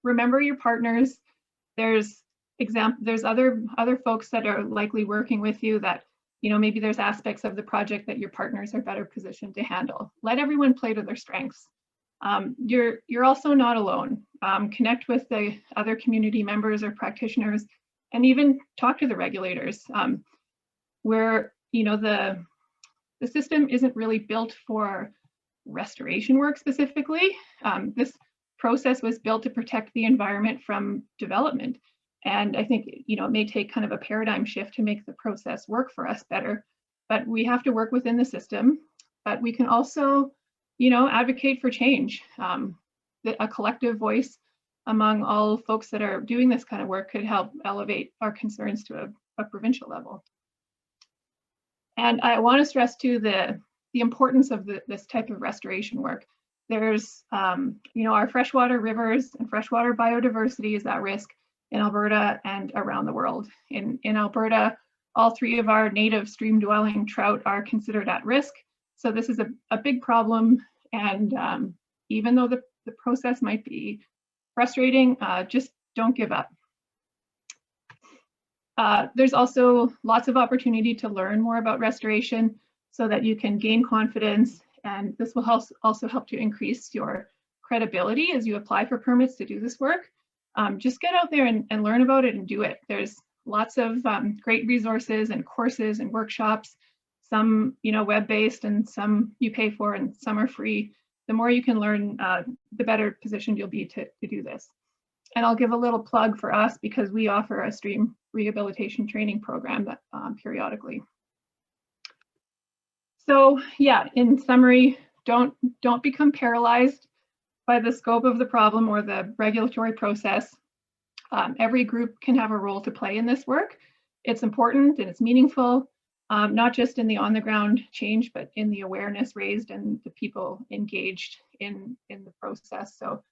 Remember your partners. There's other folks that are likely working with you that, maybe there's aspects of the project that your partners are better positioned to handle. Let everyone play to their strengths. You're also not alone. Connect with the other community members or practitioners, and even talk to the regulators. Where the system isn't really built for restoration work specifically. This process was built to protect the environment from development. And I think, it may take kind of a paradigm shift to make the process work for us better, but we have to work within the system. But we can also, advocate for change. A collective voice among all folks that are doing this kind of work could help elevate our concerns to a provincial level. And I want to stress too the importance of this type of restoration work. There's, our freshwater rivers and freshwater biodiversity is at risk in Alberta and around the world. In Alberta, all 3 of our native stream-dwelling trout are considered at risk. So this is a big problem. And even though the process might be frustrating, just don't give up. There's also lots of opportunity to learn more about restoration so that you can gain confidence, and this will also help to increase your credibility as you apply for permits to do this work. Just get out there and learn about it and do it. There's lots of great resources and courses and workshops, some web-based and some you pay for and some are free. The more you can learn, the better positioned you'll be to do this. And I'll give a little plug for us because we offer a stream rehabilitation training program that, periodically. So yeah, in summary, don't become paralyzed by the scope of the problem or the regulatory process. Every group can have a role to play in this work. It's important and it's meaningful, not just in the on-the-ground change, but in the awareness raised and the people engaged in the process. So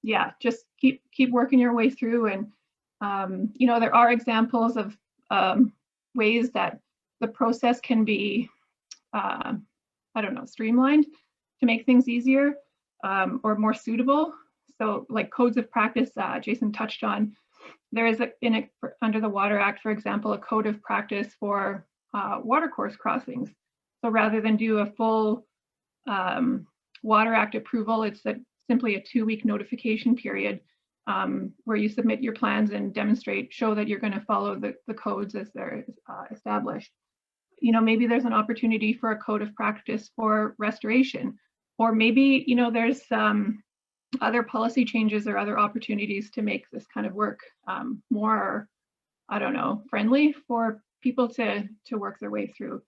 yeah, just keep working your way through. And there are examples of ways that the process can be, streamlined to make things easier or more suitable. So like codes of practice, Jason touched on, there is under the Water Act, for example, a code of practice for watercourse crossings. So rather than do a full Water Act approval, it's simply a 2-week notification period where you submit your plans and show that you're going to follow the codes as they're established. Maybe there's an opportunity for a code of practice for restoration, or maybe, there's other policy changes or other opportunities to make this kind of work more, friendly for people to work their way through.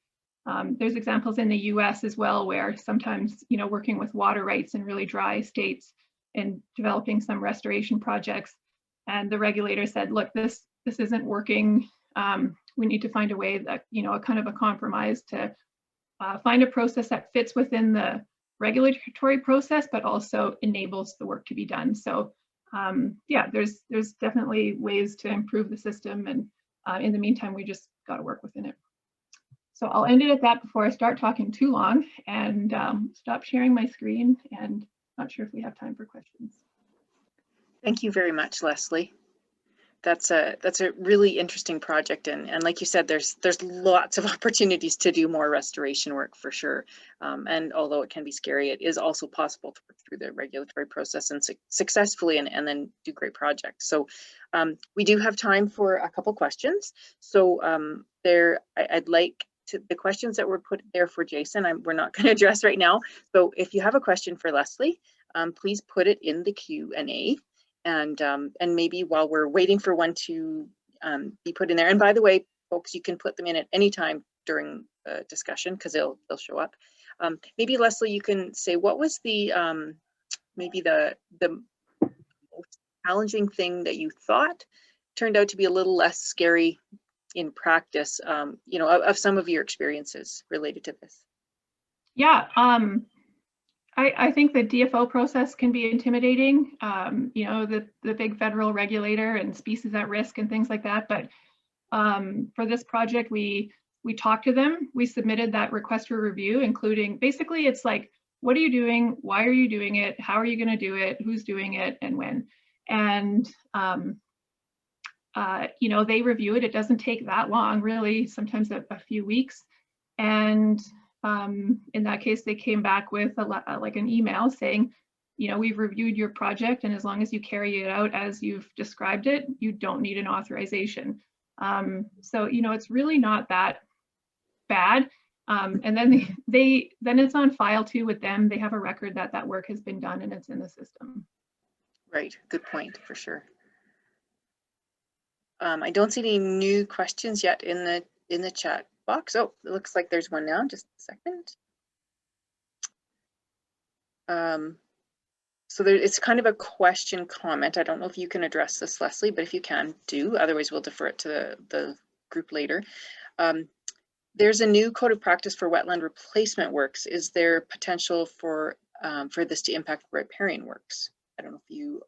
There's examples in the US as well, where sometimes, working with water rights in really dry states and developing some restoration projects, and the regulator said, look, this isn't working. We need to find a way that, a kind of a compromise to find a process that fits within the regulatory process, but also enables the work to be done. So yeah, there's definitely ways to improve the system. And in the meantime, we just got to work within it. So I'll end it at that before I start talking too long and stop sharing my screen, and not sure if we have time for questions. Thank you very much, Leslie. That's a really interesting project, and like you said, there's lots of opportunities to do more restoration work for sure. And although it can be scary, it is also possible to work through the regulatory process and successfully and then do great projects. So we do have time for a couple questions. So I'd like the questions that were put there for Jason, we're not going to address right now. So if you have a question for Leslie, please put it in the Q&A. And maybe while we're waiting for one to be put in there, and by the way, folks, you can put them in at any time during the discussion because they'll show up. Maybe Leslie, you can say what was the maybe the most challenging thing that you thought turned out to be a little less scary in practice, of some of your experiences related to this. Yeah, I think the DFO process can be intimidating, you know, the big federal regulator and species at risk and things like that. But for this project, we talked to them. We submitted that request for review, including basically it's like, what are you doing? Why are you doing it? How are you going to do it? Who's doing it and when? And you know, they review it. It doesn't take that long, really, sometimes a few weeks. And in that case, they came back with like an email saying, you know, we've reviewed your project, and as long as you carry it out as you've described it, you don't need an authorization. So, you know, it's really not that bad. And then then it's on file too with them. They have a record that that work has been done and it's in the system. Right, good point, for sure. I don't see any new questions yet in the chat box. Oh, it looks like there's one now. Just a second. So it's kind of a question comment. I don't know if you can address this, Leslie, but if you can, do. Otherwise, we'll defer it to the group later. There's a new code of practice for wetland replacement works. Is there potential for this to impact riparian works? I don't know if you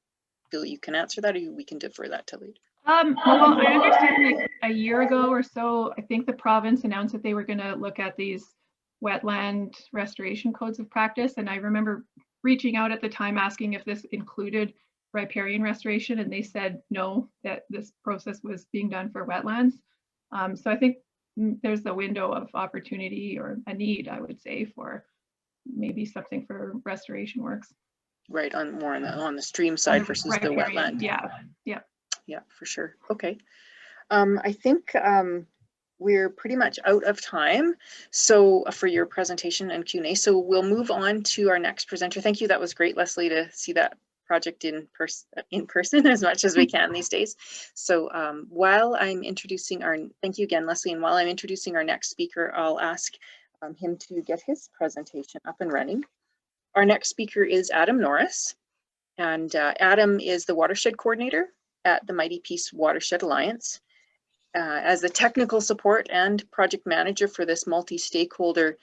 feel you can answer that, or we can defer that to later. Well, I understand like a year ago or so, I think the province announced that they were going to look at these wetland restoration codes of practice. And I remember reaching out at the time asking if this included riparian restoration, and they said no, that this process was being done for wetlands. So I think there's a window of opportunity, or a need, I would say, for maybe something for restoration works. Right, more on the stream side versus the wetland. Yeah, for sure. Okay. I think we're pretty much out of time. So for your presentation and Q&A, so we'll move on to our next presenter. Thank you. That was great, Leslie, to see that project in person as much as we can these days. So while I'm introducing thank you again, Leslie, and while I'm introducing our next speaker, I'll ask him to get his presentation up and running. Our next speaker is Adam Norris, and Adam is the watershed coordinator at the Mighty Peace Watershed Alliance. As the technical support and project manager for this multi-stakeholder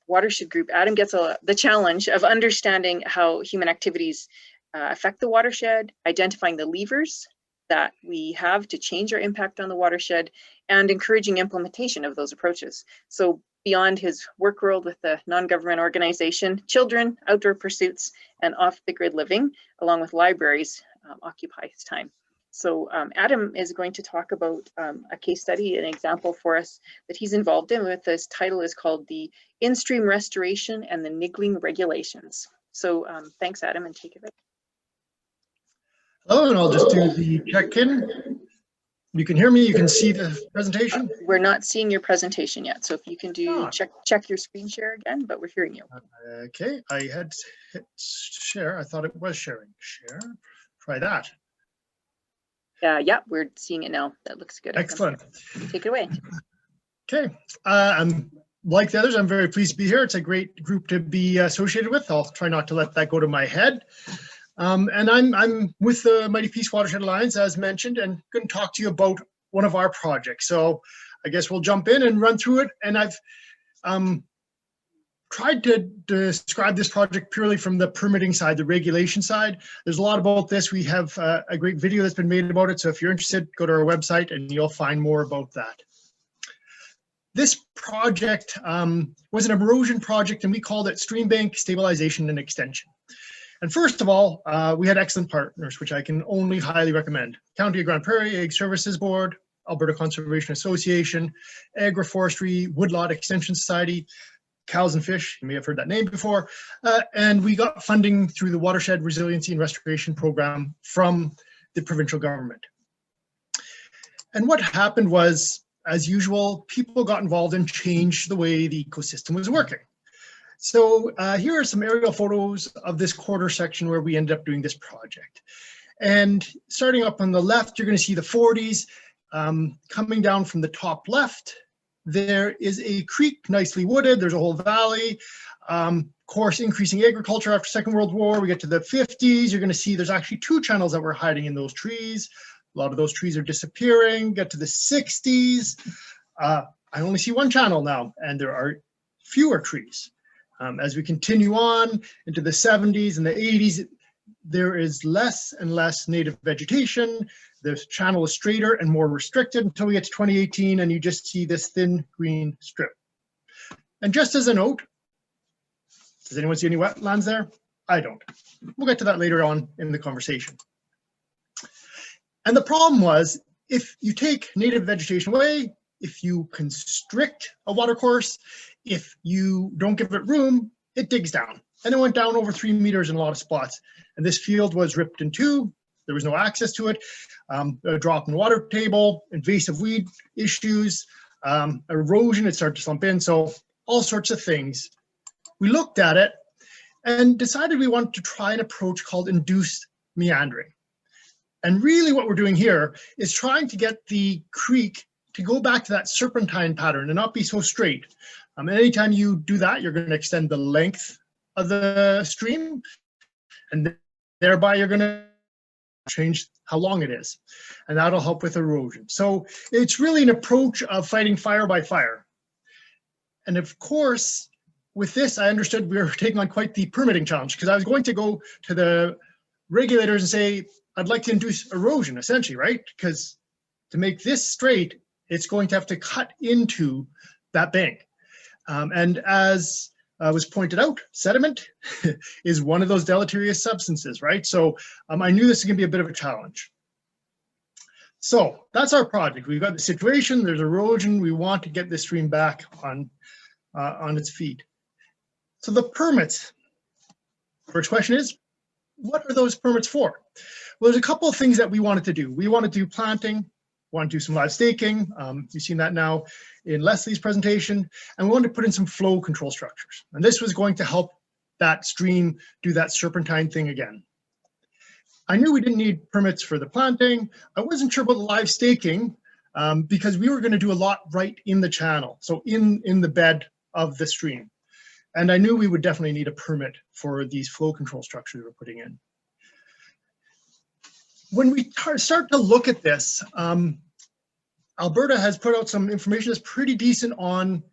watershed group, Adam gets the challenge of understanding how human activities affect the watershed, identifying the levers that we have to change our impact on the watershed, and encouraging implementation of those approaches. So beyond his work world with the non-government organization, children, outdoor pursuits, and off-the-grid living, along with libraries, occupy his time. So Adam is going to talk about a case study, an example for us that he's involved in. With this title is called the In-Stream Restoration and the Niggling Regulations. So thanks, Adam, and take it away. Hello, and I'll just do the check-in. You can hear me, you can see the presentation? We're not seeing your presentation yet, so if you can do check your screen share again, but we're hearing you. Okay, I had hit share. I thought it was sharing. Share, try that. Yeah, we're seeing it now. That looks good. Excellent. Take it away. Okay, I'm like the others, I'm very pleased to be here. It's a great group to be associated with. I'll try not to let that go to my head. And I'm with the Mighty Peace Watershed Alliance, as mentioned, and going to talk to you about one of our projects. So I guess we'll jump in and run through it. And I've tried to describe this project purely from the permitting side, the regulation side. There's a lot about this. We have a great video that's been made about it. So if you're interested, go to our website and you'll find more about that. This project was an erosion project, and we called it Stream Bank Stabilization and Extension. And first of all, we had excellent partners, which I can only highly recommend. County of Grand Prairie Ag Services Board, Alberta Conservation Association, Agroforestry, Woodlot Extension Society, Cows and Fish, you may have heard that name before, and we got funding through the Watershed Resiliency and Restoration Program from the provincial government. And what happened was, as usual, people got involved and changed the way the ecosystem was working. So here are some aerial photos of this quarter section where we ended up doing this project. And starting up on the left, you're going to see the 40s. Coming down from the top left, there is a creek, nicely wooded. There's a whole valley. Of course, increasing agriculture after Second World War. We get to the 50s. You're going to see there's actually two channels that were hiding in those trees. A lot of those trees are disappearing. Get to the 60s. I only see one channel now, and there are fewer trees. As we continue on into the 70s and the 80s, there is less and less native vegetation. The channel is straighter and more restricted until we get to 2018, and you just see this thin green strip. And just as a note, does anyone see any wetlands there? I don't. We'll get to that later on in the conversation. And the problem was, if you take native vegetation away, if you constrict a watercourse, if you don't give it room, it digs down. And it went down over 3 meters in a lot of spots. And this field was ripped in two. There was no access to it. A drop in water table, invasive weed issues, erosion, it started to slump in. So all sorts of things. We looked at it and decided we wanted to try an approach called induced meandering. And really what we're doing here is trying to get the creek to go back to that serpentine pattern and not be so straight. And anytime you do that, you're going to extend the length of the stream, and thereby you're going to change how long it is, and that'll help with erosion. So it's really an approach of fighting fire by fire. And of course, with this, I understood we were taking on quite the permitting challenge, because I was going to go to the regulators and say, I'd like to induce erosion, essentially, right? Because to make this straight, it's going to have to cut into that bank. And as was pointed out, sediment is one of those deleterious substances, right? So I knew this was going to be a bit of a challenge. So that's our project. We've got the situation, there's erosion, we want to get this stream back on its feet. So the permits, first question is, what are those permits for? Well, there's a couple of things that we wanted to do. We want to do planting, want to do some live staking. You've seen that now in Leslie's presentation, and we wanted to put in some flow control structures. And this was going to help that stream do that serpentine thing again. I knew we didn't need permits for the planting. I wasn't sure about the live staking because we were going to do a lot right in the channel, so in the bed of the stream. And I knew we would definitely need a permit for these flow control structures we're putting in. When we start to look at this, Alberta has put out some information that's pretty decent on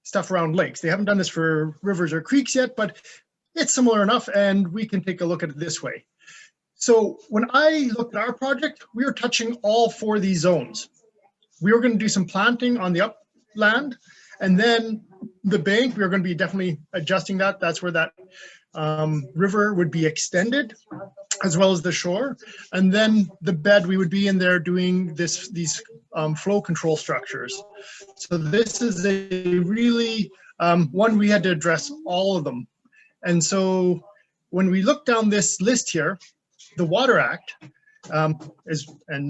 stuff around lakes. They haven't done this for rivers or creeks yet, but it's similar enough, and we can take a look at it this way. So when I looked at our project, we were touching all 4 of these zones. We were going to do some planting on the upland, and then the bank, we were going to be definitely adjusting that. That's where that river would be extended, as well as the shore. And then the bed, we would be in there doing these flow control structures. So this is a really, one we had to address all of them. And so when we look down this list here, the Water Act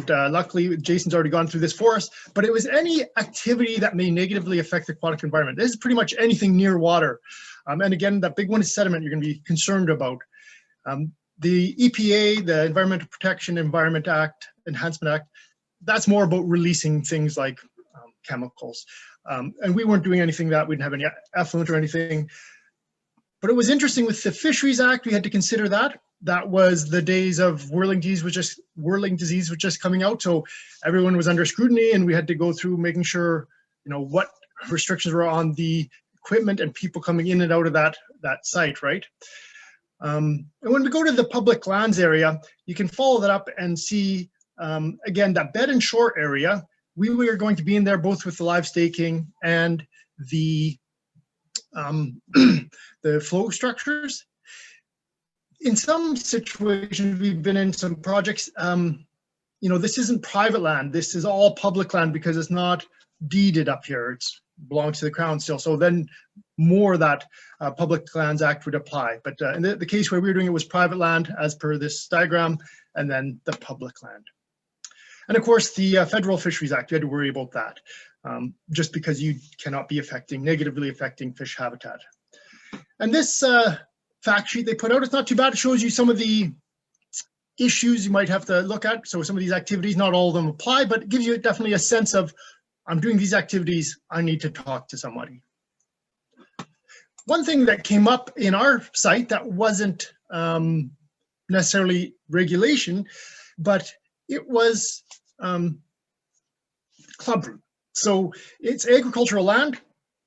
luckily Jason's already gone through this for us, but it was any activity that may negatively affect the aquatic environment. This is pretty much anything near water. And again, that big one is sediment you're going to be concerned about. The EPA, the Environmental Protection Environment Act, Enhancement Act, that's more about releasing things like chemicals. And we weren't doing anything that we didn't have any effluent or anything. But it was interesting with the Fisheries Act, we had to consider that. That was the days of whirling disease was just coming out. So everyone was under scrutiny, and we had to go through making sure, what restrictions were on the equipment and people coming in and out of that site, right? And when we go to the public lands area, you can follow that up and see, again, that bed and shore area, we were going to be in there both with the live staking and the flow structures. In some situations, we've been in some projects, this isn't private land. This is all public land because it's not deeded up here. It belongs to the Crown still. So then more that Public Lands Act would apply. But in the case where we were doing it was private land as per this diagram, and then the public land. And of course, the Federal Fisheries Act, you had to worry about that, just because you cannot be negatively affecting fish habitat. And this fact sheet they put out, it's not too bad. It shows you some of the issues you might have to look at. So some of these activities, not all of them apply, but it gives you definitely a sense of, I'm doing these activities, I need to talk to somebody. One thing that came up in our site that wasn't necessarily regulation, but it was clubroot. So it's agricultural land,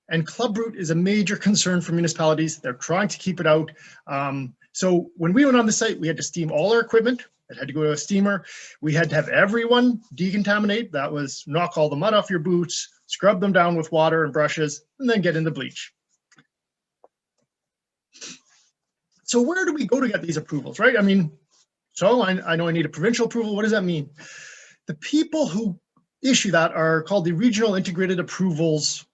And clubroot is a major concern for municipalities. They're trying to keep it out. So when we went on the site, we had to steam all our equipment. It had to go to a steamer. We had to have everyone decontaminate. That was knock all the mud off your boots, scrub them down with water and brushes, and then get in the bleach. So where do we go to get these approvals, right? I mean, so I know I need a provincial approval. What does that mean? The people who issue that are called the Regional Integrated Approvals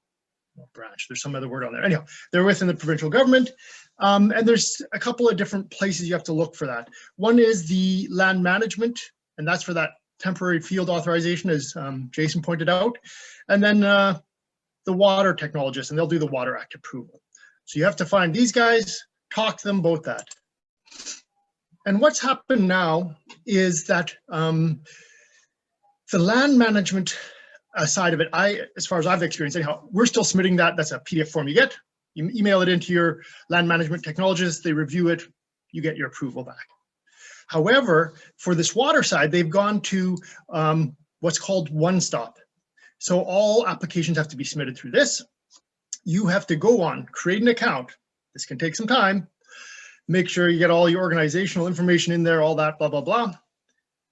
branch. There's some other word on there. Anyhow, they're within the provincial government. And there's a couple of different places you have to look for that. One is the land management, and that's for that temporary field authorization, as Jason pointed out. And then the water technologists, and they'll do the Water Act approval. So you have to find these guys, talk to them about that. And what's happened now is that the land management side of it, as far as I've experienced anyhow, we're still submitting that. That's a PDF form you get. You email it into your land management technologist, they review it, you get your approval back. However, for this water side, they've gone to what's called One Stop. So all applications have to be submitted through this. You have to go on, create an account. This can take some time. Make sure you get all your organizational information in there, all that, blah, blah, blah.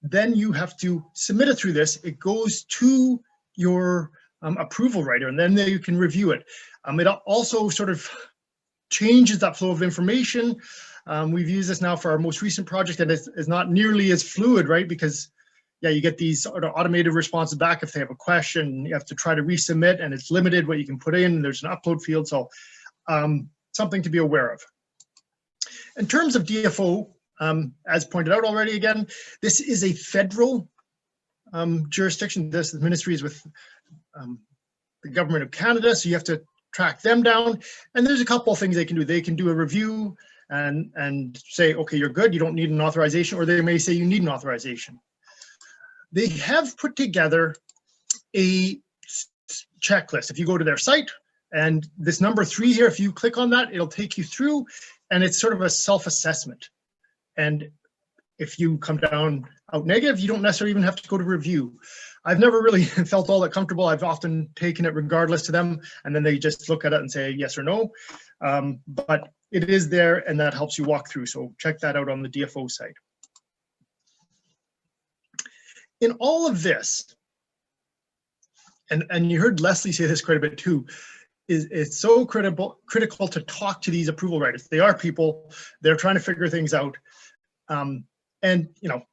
Then you have to submit it through this. It goes to your approval writer, and then you can review it. It also sort of changes that flow of information. We've used this now for our most recent project, and it's not nearly as fluid, right? Because, yeah, you get these sort of automated responses back if they have a question. You have to try to resubmit, and it's limited what you can put in. There's an upload field, so something to be aware of. In terms of DFO, as pointed out already again, this is a federal jurisdiction. The ministry is with the government of Canada, so you have to track them down. And there's a couple of things they can do. They can do a review and say, okay, you're good, you don't need an authorization, or they may say you need an authorization. They have put together a checklist. If you go to their site, and this number 3 here, if you click on that, it'll take you through, and it's sort of a self-assessment. And if you come down out negative, you don't necessarily even have to go to review. I've never really felt all that comfortable. I've often taken it regardless to them, and then they just look at it and say yes or no. But it is there, and that helps you walk through. So check that out on the DFO site. In all of this, and you heard Leslie say this quite a bit too, it's so critical to talk to these approval writers. They are people, they're trying to figure things out. And, you know,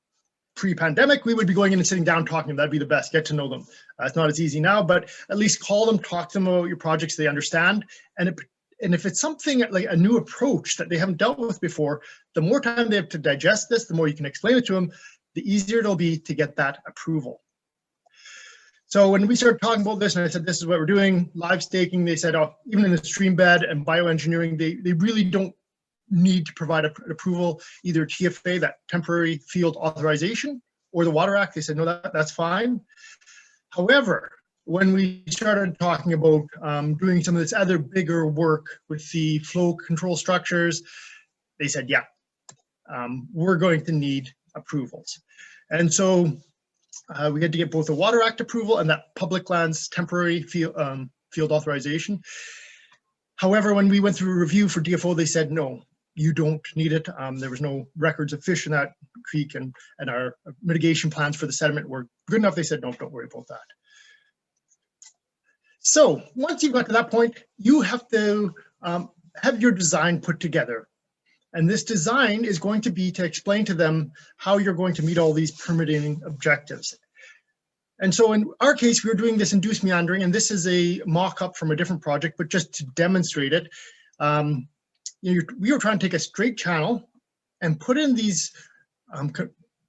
pre-pandemic, we would be going in and sitting down talking to them. That'd be the best, get to know them. It's not as easy now, but at least call them, talk to them about your projects they understand. And if it's something like a new approach that they haven't dealt with before, the more time they have to digest this, the more you can explain it to them, the easier it'll be to get that approval. So when we started talking about this, and I said, this is what we're doing, live staking, they said, oh, even in the stream bed and bioengineering, they really don't need to provide an approval, either TFA, that temporary field authorization, or the Water Act. They said, no, that's fine. However, when we started talking about doing some of this other bigger work with the flow control structures, they said, yeah, we're going to need approvals. And so we had to get both the Water Act approval and that public lands temporary field authorization. However, when we went through a review for DFO, they said, no, you don't need it. There was no records of fish in that creek, and our mitigation plans for the sediment were good enough. They said, no, don't worry about that. So once you've got to that point, you have to have your design put together. And this design is going to be to explain to them how you're going to meet all these permitting objectives. And so in our case, we were doing this induced meandering, and this is a mock-up from a different project, but just to demonstrate it, we were trying to take a straight channel and put in these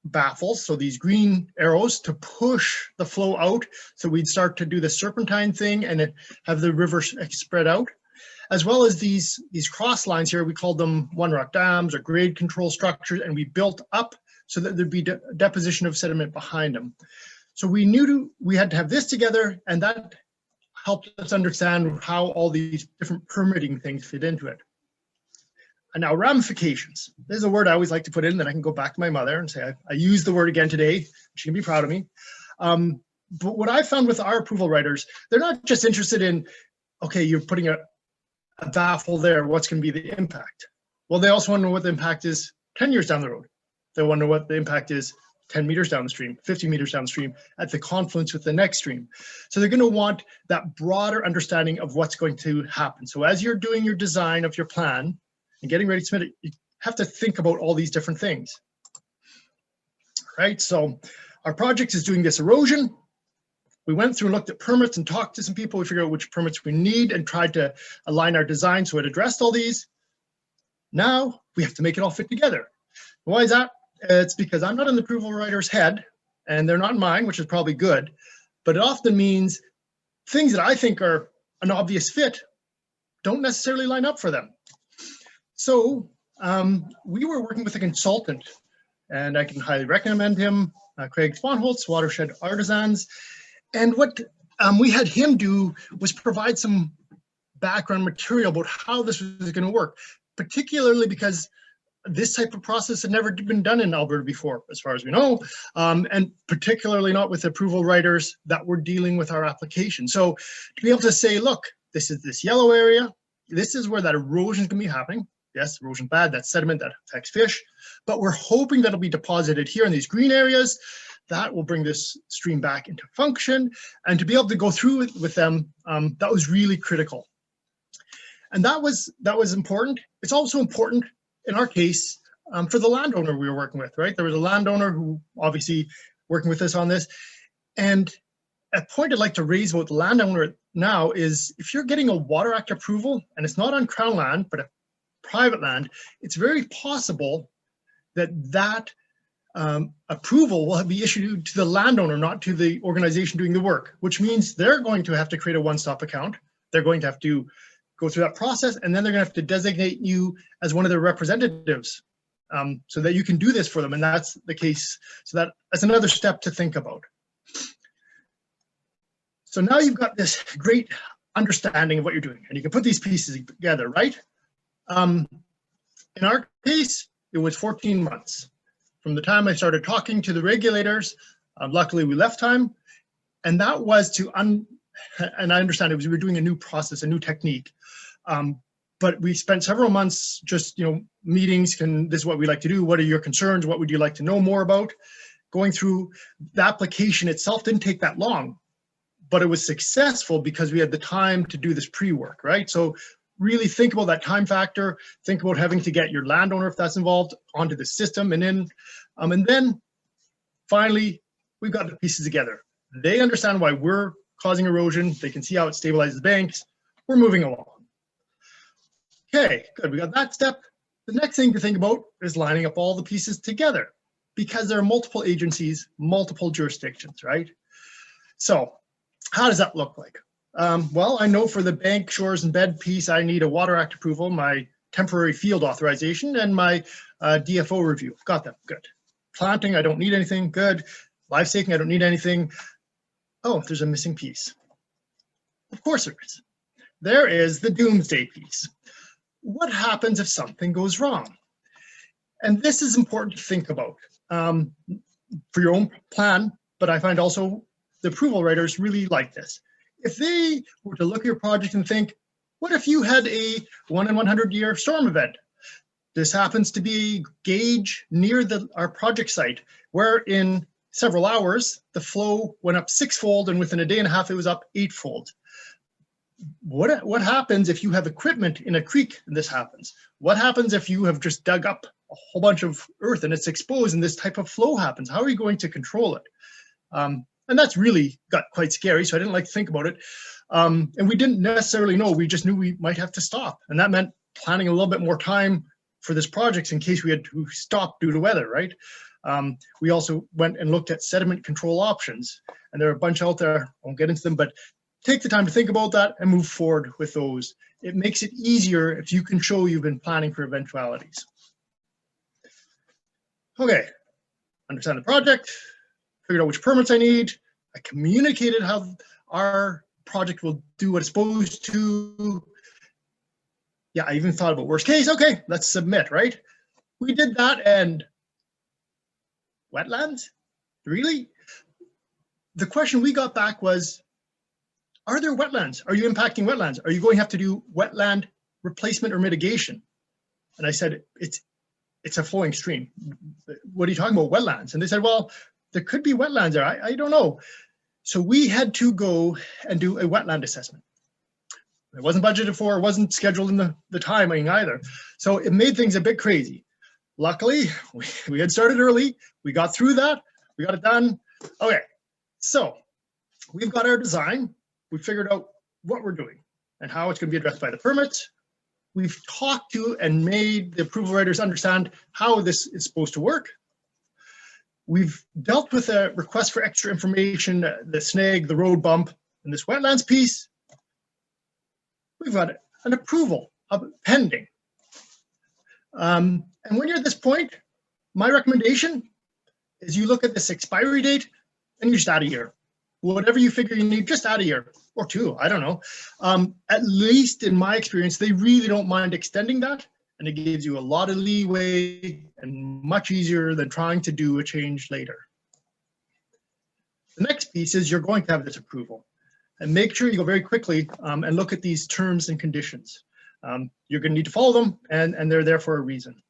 baffles, so these green arrows, to push the flow out. So we'd start to do the serpentine thing and have the river spread out, as well as these cross lines here. We called them one-rock dams or grade control structures, and we built up so that there'd be deposition of sediment behind them. So we knew we had to have this together, and that helped us understand how all these different permitting things fit into it. And now ramifications. This is a word I always like to put in, that I can go back to my mother and say, I used the word again today. She can be proud of me. But what I found with our approval writers, they're not just interested in, okay, you're putting a baffle there. What's going to be the impact? Well, they also want to know what the impact is 10 years down the road. They want to know what the impact is 10 meters down the stream, 50 meters down the stream, at the confluence with the next stream. So they're going to want that broader understanding of what's going to happen. So as you're doing your design of your plan and getting ready to submit it, you have to think about all these different things. Right, so our project is doing this erosion. We went through and looked at permits and talked to some people. We figured out which permits we need and tried to align our design so it addressed all these. Now we have to make it all fit together. Why is that? It's because I'm not in the approval writer's head and they're not in mine, which is probably good, but it often means things that I think are an obvious fit don't necessarily line up for them. So we were working with a consultant, and I can highly recommend him, Craig Sponholtz, Watershed Artisans. And what we had him do was provide some background material about how this was going to work, particularly because this type of process had never been done in Alberta before, as far as we know, and particularly not with approval writers that were dealing with our application. So to be able to say, look, this is this yellow area, this is where that erosion is going to be happening. Yes, erosion bad, that's sediment that affects fish, but we're hoping that'll be deposited here in these green areas. That will bring this stream back into function, and to be able to go through it with them, that was really critical. And that was important. It's also important in our case for the landowner we were working with, right? There was a landowner who obviously working with us on this. And a point I'd like to raise about the landowner now is if you're getting a Water Act approval and it's not on Crown land, but a private land, it's very possible that that approval will be issued to the landowner, not to the organization doing the work, which means they're going to have to create a one-stop account. They're going to have to go through that process, and then they're going to have to designate you as one of their representatives so that you can do this for them. And that's the case. So that's another step to think about. So now you've got this great understanding of what you're doing, and you can put these pieces together, right? In our case, it was 14 months. From the time I started talking to the regulators, luckily we left time, and that was to, and I understand it was, we were doing a new process, a new technique, but we spent several months just, meetings, this is what we like to do, what are your concerns, what would you like to know more about? Going through the application itself didn't take that long, but it was successful because we had the time to do this pre-work, right? So really think about that time factor, think about having to get your landowner, if that's involved, onto the system, and then finally, we've got the pieces together. They understand why we're causing erosion, they can see how it stabilizes banks, we're moving along. Okay, good, we got that step. The next thing to think about is lining up all the pieces together, because there are multiple agencies, multiple jurisdictions, right? So how does that look like? Well, I know for the bank, shores, and bed piece, I need a Water Act approval, my temporary field authorization, and my DFO review. Got them, good. Planting, I don't need anything, good. Live staking, I don't need anything. Oh, there's a missing piece. Of course there is. There is the doomsday piece. What happens if something goes wrong? And this is important to think about for your own plan, but I find also the approval writers really like this. If they were to look at your project and think, what if you had a 1 in 100 year storm event? This happens to be a gauge near our project site, where in several hours, the flow went up 6-fold, and within a day and a half, it was up 8-fold. What happens if you have equipment in a creek and this happens? What happens if you have just dug up a whole bunch of earth and it's exposed and this type of flow happens? How are you going to control it? And that's really got quite scary, so I didn't like to think about it. And we didn't necessarily know, we just knew we might have to stop. And that meant planning a little bit more time for this project in case we had to stop due to weather, right? We also went and looked at sediment control options, and there are a bunch out there, I won't get into them, but take the time to think about that and move forward with those. It makes it easier if you can show you've been planning for eventualities. Okay, understand the project, figured out which permits I need. I communicated how our project will do what it's supposed to. Yeah, I even thought about worst case. Okay, let's submit, right? We did that, and wetlands? Really? The question we got back was, are there wetlands? Are you impacting wetlands? Are you going to have to do wetland replacement or mitigation? And I said, it's a flowing stream. What are you talking about, wetlands? And they said, well, there could be wetlands there. I don't know. So we had to go and do a wetland assessment. It wasn't budgeted for, it wasn't scheduled in the timing either. So it made things a bit crazy. Luckily, we had started early. We got through that. We got it done. Okay, so we've got our design. We figured out what we're doing and how it's going to be addressed by the permits. We've talked to and made the approval writers understand how this is supposed to work. We've dealt with a request for extra information, the snag, the road bump, and this wetlands piece. We've got an approval pending. And when you're at this point, my recommendation is you look at this expiry date and you just add a year. Whatever you figure you need, just add a year or two, I don't know. At least in my experience, they really don't mind extending that, and it gives you a lot of leeway and much easier than trying to do a change later. The next piece is you're going to have this approval, and make sure you go very quickly and look at these terms and conditions. You're going to need to follow them, and they're there for a reason.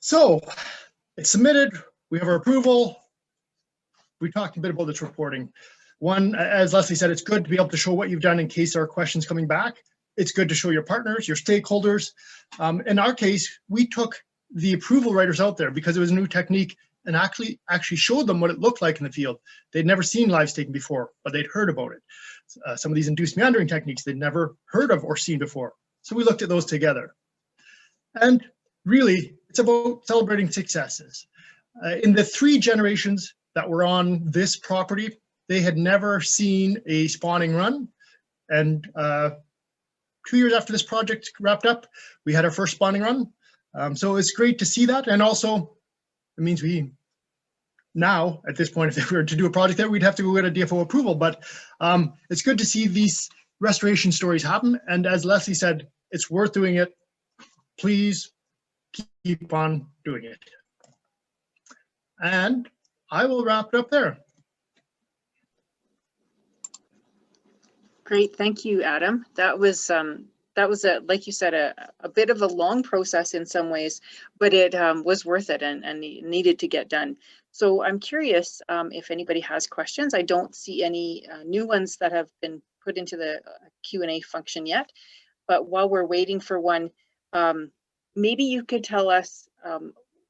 So it's submitted, we have our approval. We talked a bit about this reporting. One, as Leslie said, it's good to be able to show what you've done in case there are questions coming back. It's good to show your partners, your stakeholders. In our case, we took the approval writers out there because it was a new technique and actually showed them what it looked like in the field. They'd never seen live staking before, but they'd heard about it. Some of these induced meandering techniques they'd never heard of or seen before. So we looked at those together. And really, it's about celebrating successes. In the 3 generations that were on this property, they had never seen a spawning run. And 2 years after this project wrapped up, we had our first spawning run. So it's great to see that. And also, it means we now, at this point, if we were to do a project there, we'd have to go get a DFO approval. But it's good to see these restoration stories happen. And as Leslie said, it's worth doing it. Please keep on doing it. And I will wrap it up there. Great, thank you, Adam. That was like you said, a bit of a long process in some ways, but it was worth it and needed to get done. So I'm curious if anybody has questions. I don't see any new ones that have been put into the Q&A function yet, but while we're waiting for one, maybe you could tell us,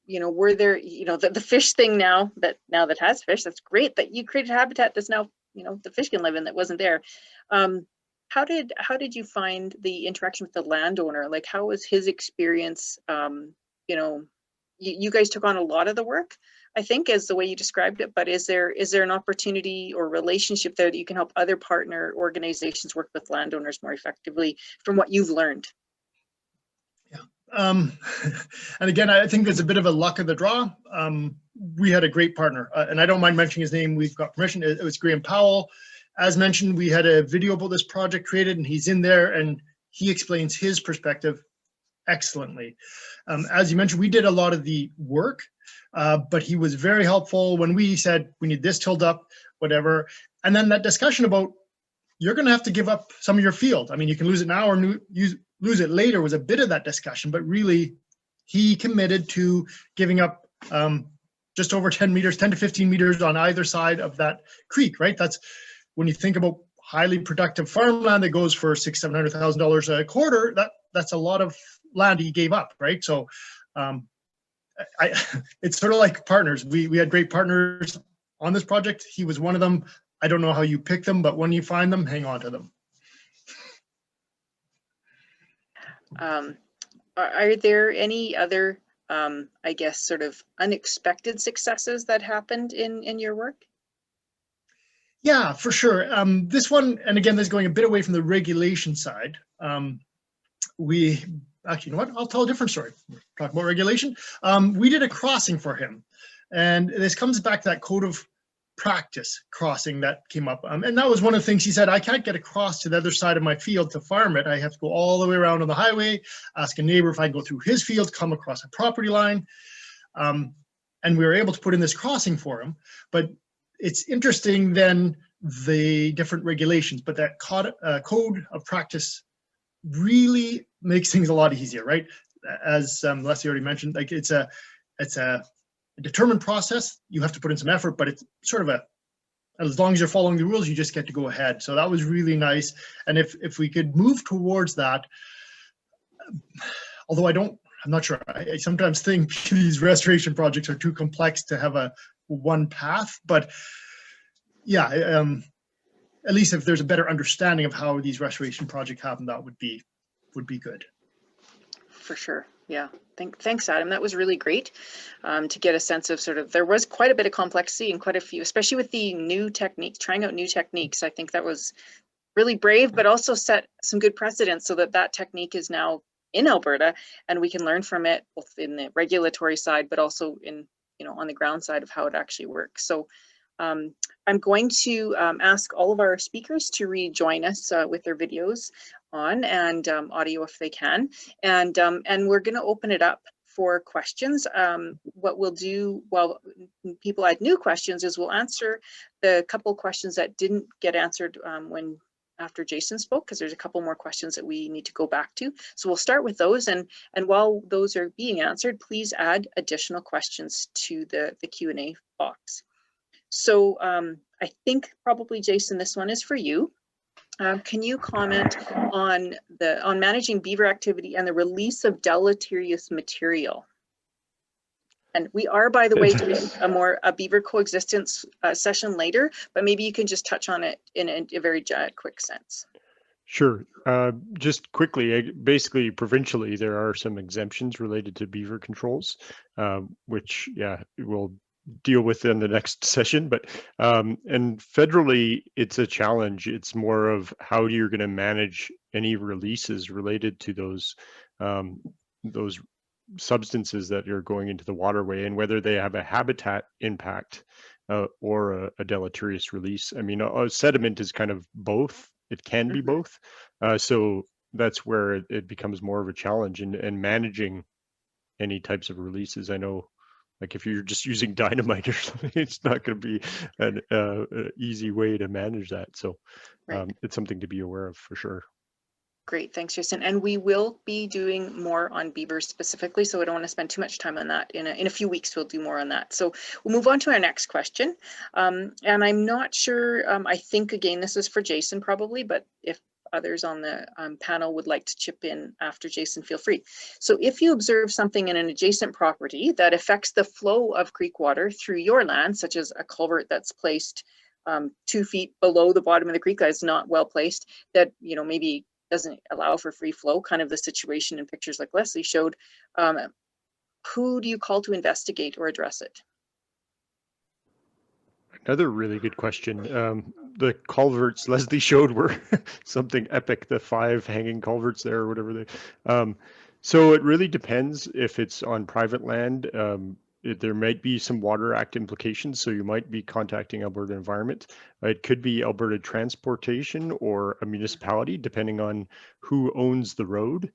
you know, were there, you know, the fish thing now that has fish, that's great that you created habitat that's now, you know, the fish can live in that wasn't there. How did you find the interaction with the landowner? Like, how was his experience? You know, you guys took on a lot of the work, I think, is the way you described it, but is there an opportunity or relationship there that you can help other partner organizations work with landowners more effectively from what you've learned? And again, I think there's a bit of a luck of the draw. We had a great partner, and I don't mind mentioning his name. We've got permission. It was Graham Powell. As mentioned, we had a video about this project created, and he's in there, and he explains his perspective excellently. As you mentioned, we did a lot of the work, but he was very helpful when we said we need this tilled up, whatever. And then that discussion about you're going to have to give up some of your field. I mean, you can lose it now or lose it later was a bit of that discussion, but really he committed to giving up just over 10 meters, 10 to 15 meters on either side of that creek, right? That's when you think about highly productive farmland that goes for $600,000-700,000 a quarter, that's a lot of land he gave up, right? So it's sort of like partners. We had great partners on this project. He was one of them. I don't know how you pick them, but when you find them, hang on to them. Are there any other, I guess, sort of unexpected successes that happened in your work? Yeah, for sure. This one, and again, this is going a bit away from the regulation side. We actually, you know what? I'll tell a different story. Talk about regulation. We did a crossing for him, and this comes back to that code of practice crossing that came up. And that was one of the things he said, I can't get across to the other side of my field to farm it. I have to go all the way around on the highway, ask a neighbor if I can go through his field, come across a property line. And we were able to put in this crossing for him. But it's interesting then the different regulations, but that code of practice really makes things a lot easier, right? As Leslie already mentioned, like it's a determined process. You have to put in some effort, but it's sort of as long as you're following the rules, you just get to go ahead. So that was really nice. And if we could move towards that, although I'm not sure. I sometimes think these restoration projects are too complex to have one path, but yeah, at least if there's a better understanding of how these restoration projects happen, that would be good. For sure. Yeah. Thanks, Adam. That was really great to get a sense of there was quite a bit of complexity and quite a few, especially with the new techniques, trying out new techniques. I think that was really brave, but also set some good precedents so that technique is now in Alberta and we can learn from it both in the regulatory side, but also in, on the ground side of how it actually works. So I'm going to ask all of our speakers to rejoin us with their videos on and audio if they can. And we're going to open it up for questions. What we'll do while people add new questions is we'll answer the couple questions that didn't get answered after Jason spoke, because there's a couple more questions that we need to go back to. So we'll start with those, and while those are being answered, please add additional questions to the Q&A box. So I think probably, Jason, this one is for you. Can you comment on managing beaver activity and the release of deleterious material? And we are, by the way, doing a beaver coexistence session later, but maybe you can just touch on it in a very quick sense. Sure. Just quickly, basically, provincially, there are some exemptions related to beaver controls, which, yeah, we'll deal with in the next session. But and federally, it's a challenge. It's more of how you're going to manage any releases related to those substances that are going into the waterway, and whether they have a habitat impact or a deleterious release. I mean, a sediment is kind of both. It can be both. So that's where it becomes more of a challenge in managing any types of releases. I know, like if you're just using dynamite or something, it's not going to be an easy way to manage that. So it's something to be aware of for sure. Great, thanks, Jason. And we will be doing more on beavers specifically, so I don't want to spend too much time on that. In a few weeks, we'll do more on that. So we'll move on to our next question. And I'm not sure, I think, again, this is for Jason probably, but if others on the panel would like to chip in after Jason, feel free. So if you observe something in an adjacent property that affects the flow of creek water through your land, such as a culvert that's placed 2 feet below the bottom of the creek, that's not well placed, that maybe doesn't allow for free flow, kind of the situation in pictures like Leslie showed, who do you call to investigate or address it? Another really good question. The culverts Leslie showed were something epic, the 5 hanging culverts there or whatever they. So it really depends if it's on private land. There might be some Water Act implications, so you might be contacting Alberta Environment. It could be Alberta Transportation or a municipality, depending on who owns the road.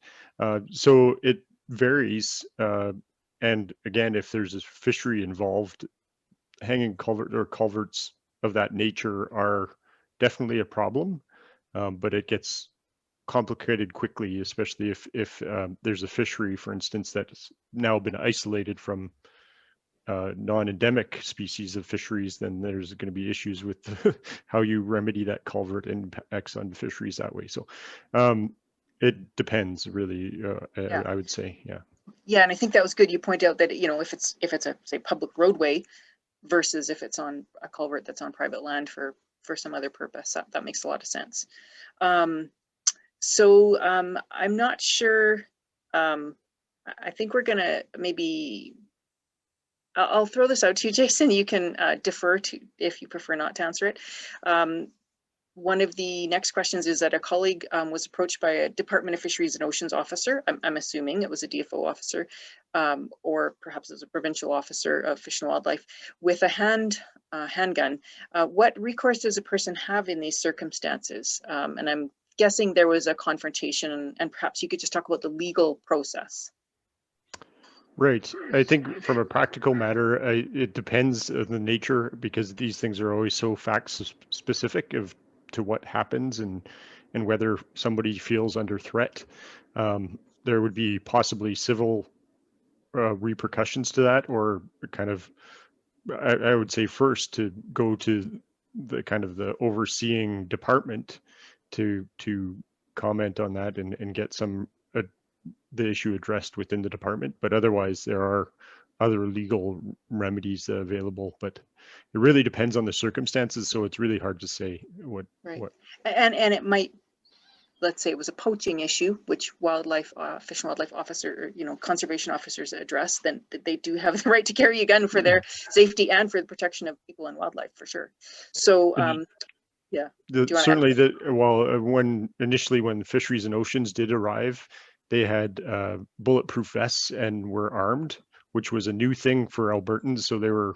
So it varies. And again, if there's a fishery involved, hanging culvert or culverts of that nature are definitely a problem, but it gets complicated quickly, especially if there's a fishery, for instance, that's now been isolated from non-endemic species of fisheries. Then there's going to be issues with how you remedy that culvert and impacts on fisheries that way. So it depends, really. Yeah. I would say, yeah. Yeah, and I think that was good. You point out that if it's a, say, public roadway versus if it's on a culvert that's on private land for some other purpose, that makes a lot of sense. So I'm not sure. I think we're gonna maybe. I'll throw this out to you, Jason. You can defer to if you prefer not to answer it. One of the next questions is that a colleague was approached by a Department of Fisheries and Oceans officer. I'm assuming it was a DFO officer, or perhaps it was a provincial officer of Fish and Wildlife with a handgun. What recourse does a person have in these circumstances? And I'm guessing there was a confrontation, and perhaps you could just talk about the legal process. Right. I think from a practical matter, it depends on the nature, because these things are always so specific to what happens and whether somebody feels under threat. There would be possibly civil repercussions to that, or kind of, I would say first to go to the kind of the overseeing department to comment on that and get some the issue addressed within the department. But otherwise, there are other legal remedies available. But it really depends on the circumstances, so it's really hard to say what. Right. What. And it might, let's say it was a poaching issue, which wildlife, fish and wildlife officer, or, conservation officers address, then they do have the right to carry a gun for their safety and for the protection of people and wildlife, for sure. So, yeah. Certainly, when Fisheries and Oceans did arrive, they had bulletproof vests and were armed, which was a new thing for Albertans. So they were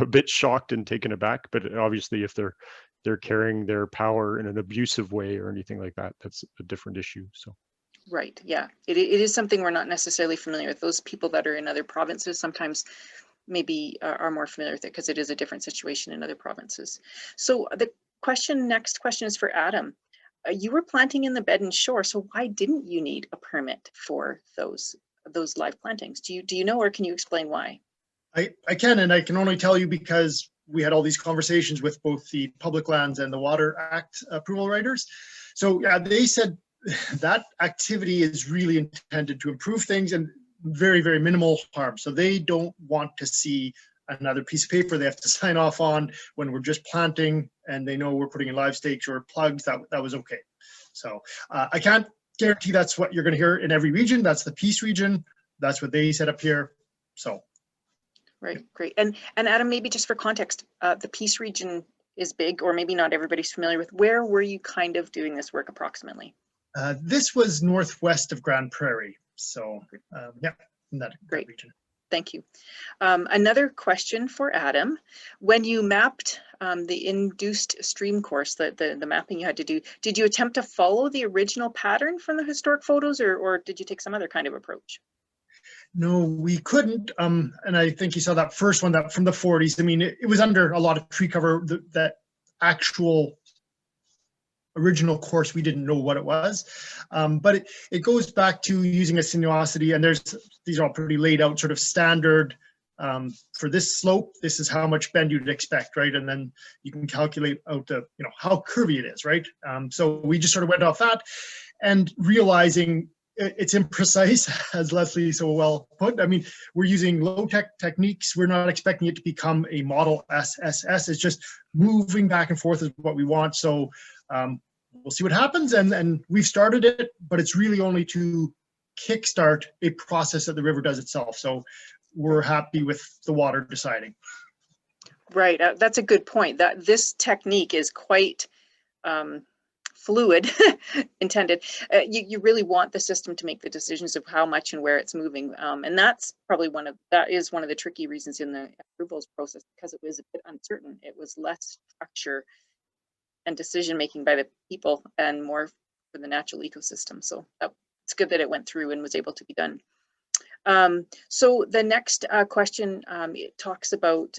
a bit shocked and taken aback. But obviously, if they're carrying their power in an abusive way or anything like that, that's a different issue. So. Right. Yeah, it is something we're not necessarily familiar with. Those people that are in other provinces sometimes maybe are more familiar with it, because it is a different situation in other provinces. So the next question is for Adam. You were planting in the bed and shore, so why didn't you need a permit for those live plantings? Do you know, or can you explain why? I can, and I can only tell you because we had all these conversations with both the Public Lands and the Water Act approval writers. So yeah, they said that activity is really intended to improve things and very, very minimal harm. So they don't want to see another piece of paper they have to sign off on when we're just planting and they know we're putting in live stakes or plugs. That was okay. So I can't guarantee that's what you're going to hear in every region. That's the Peace region. That's what they set up here. So. Right, great. And Adam, maybe just for context, the Peace region is big, or maybe not everybody's familiar with. Where were you kind of doing this work approximately? This was northwest of Grand Prairie. So yeah, in that region. Thank you. Another question for Adam. When you mapped the induced stream course, the mapping you had to do, did you attempt to follow the original pattern from the historic photos, or did you take some other kind of approach? No, we couldn't. And I think you saw that first one, that from the 40s. I mean, it was under a lot of tree cover. That actual original course, we didn't know what it was. But it goes back to using a sinuosity, and these are all pretty laid out, sort of standard. For this slope, this is how much bend you'd expect, right? And then you can calculate out how curvy it is, right? So we just sort of went off that, and realizing it's imprecise, as Leslie so well put. I mean, we're using low-tech techniques. We're not expecting it to become a model SSS. It's just moving back and forth is what we want. So we'll see what happens. And we've started it, but it's really only to kickstart a process that the river does itself. So we're happy with the water deciding. Right. That's a good point. That this technique is quite fluid intended. You really want the system to make the decisions of how much and where it's moving, and that's probably one of the tricky reasons in the approvals process, because it was a bit uncertain. It was less structure and decision making by the people and more for the natural ecosystem. So it's good that it went through and was able to be done. So the next question, it talks about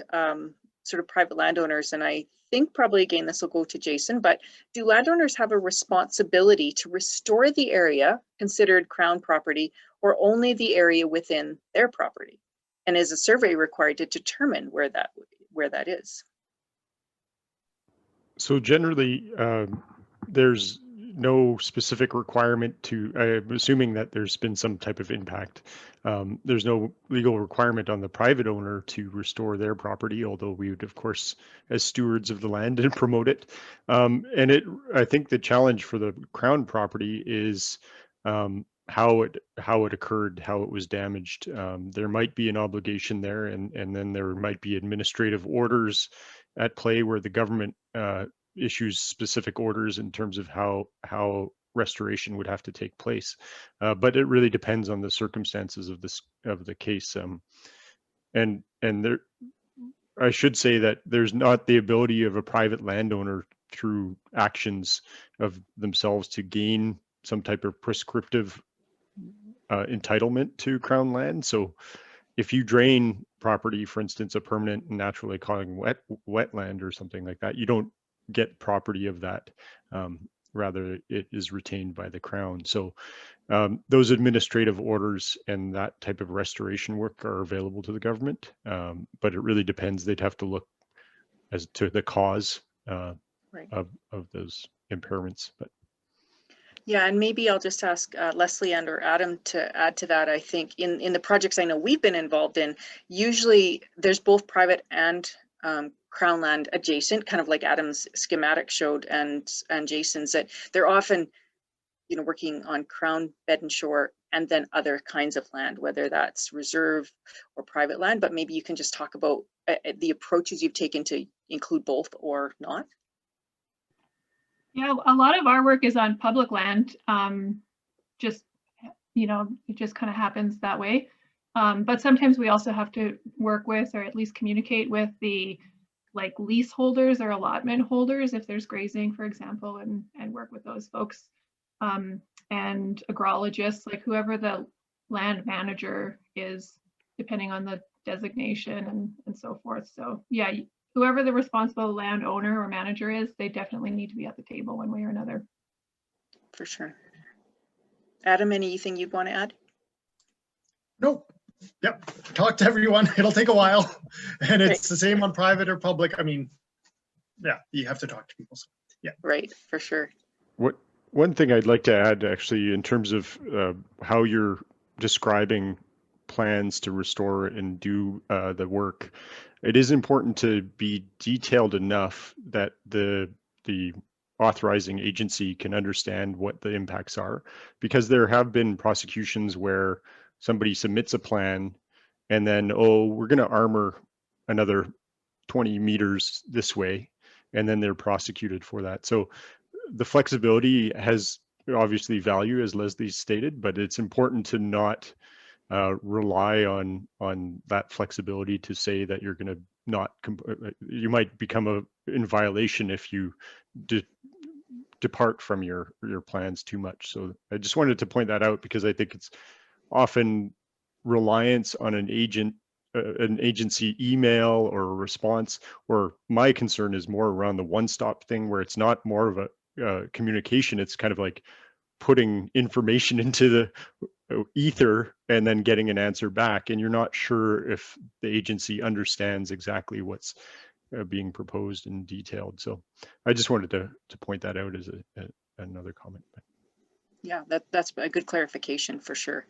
sort of private landowners, and I think probably again this will go to Jason, but do landowners have a responsibility to restore the area considered Crown property, or only the area within their property? And is a survey required to determine where that is? So generally, there's no specific requirement to, I'm assuming that there's been some type of impact. There's no legal requirement on the private owner to restore their property, although we would, of course, as stewards of the land, and promote it. I think the challenge for the Crown property is how it occurred, how it was damaged. There might be an obligation there, and then there might be administrative orders at play where the government issues specific orders in terms of how restoration would have to take place, but it really depends on the circumstances of the case. And there, I should say that there's not the ability of a private landowner through actions of themselves to gain some type of prescriptive entitlement to Crown land. So if you drain property, for instance, a permanent natural occurring wetland or something like that, you don't get property of that. Rather, it is retained by the Crown. So those administrative orders and that type of restoration work are available to the government, but it really depends. They'd have to look as to the cause Right. of those impairments. But yeah, and maybe I'll just ask Leslie and or Adam to add to that. I think in the projects I know we've been involved in, usually there's both private and Crown land adjacent, kind of like Adam's schematic showed and Jason's, that they're often, you know, working on Crown, bed and shore, and then other kinds of land, whether that's reserve or private land. But maybe you can just talk about the approaches you've taken to include both or not. Yeah, a lot of our work is on public land. Just, you know, it just kind of happens that way. But sometimes we also have to work with, or at least communicate with, the like leaseholders or allotment holders if there's grazing, for example, and work with those folks. And agrologists, like whoever the land manager is, depending on the designation and so forth. So yeah, whoever the responsible landowner or manager is, they definitely need to be at the table one way or another. For sure. Adam, anything you'd want to add? Nope. Yep. Talk to everyone. It'll take a while. And it's the same on private or public. I mean, yeah, you have to talk to people. So, yeah. Right, for sure. One thing I'd like to add, actually, in terms of how you're describing plans to restore and do the work, it is important to be detailed enough that the authorizing agency can understand what the impacts are, because there have been prosecutions where somebody submits a plan and then, oh, we're going to armor another 20 meters this way, and then they're prosecuted for that. So the flexibility has obviously value, as Leslie stated, but it's important to not rely on that flexibility to say that you're going to not, you might become in violation if you depart from your plans too much. So I just wanted to point that out, because I think it's often reliance on an agency email or a response, or my concern is more around the one-stop thing, where it's not more of a communication. It's kind of like putting information into the ether and then getting an answer back, and you're not sure if the agency understands exactly what's being proposed and detailed. So I just wanted to point that out as another comment. Yeah, that's a good clarification for sure.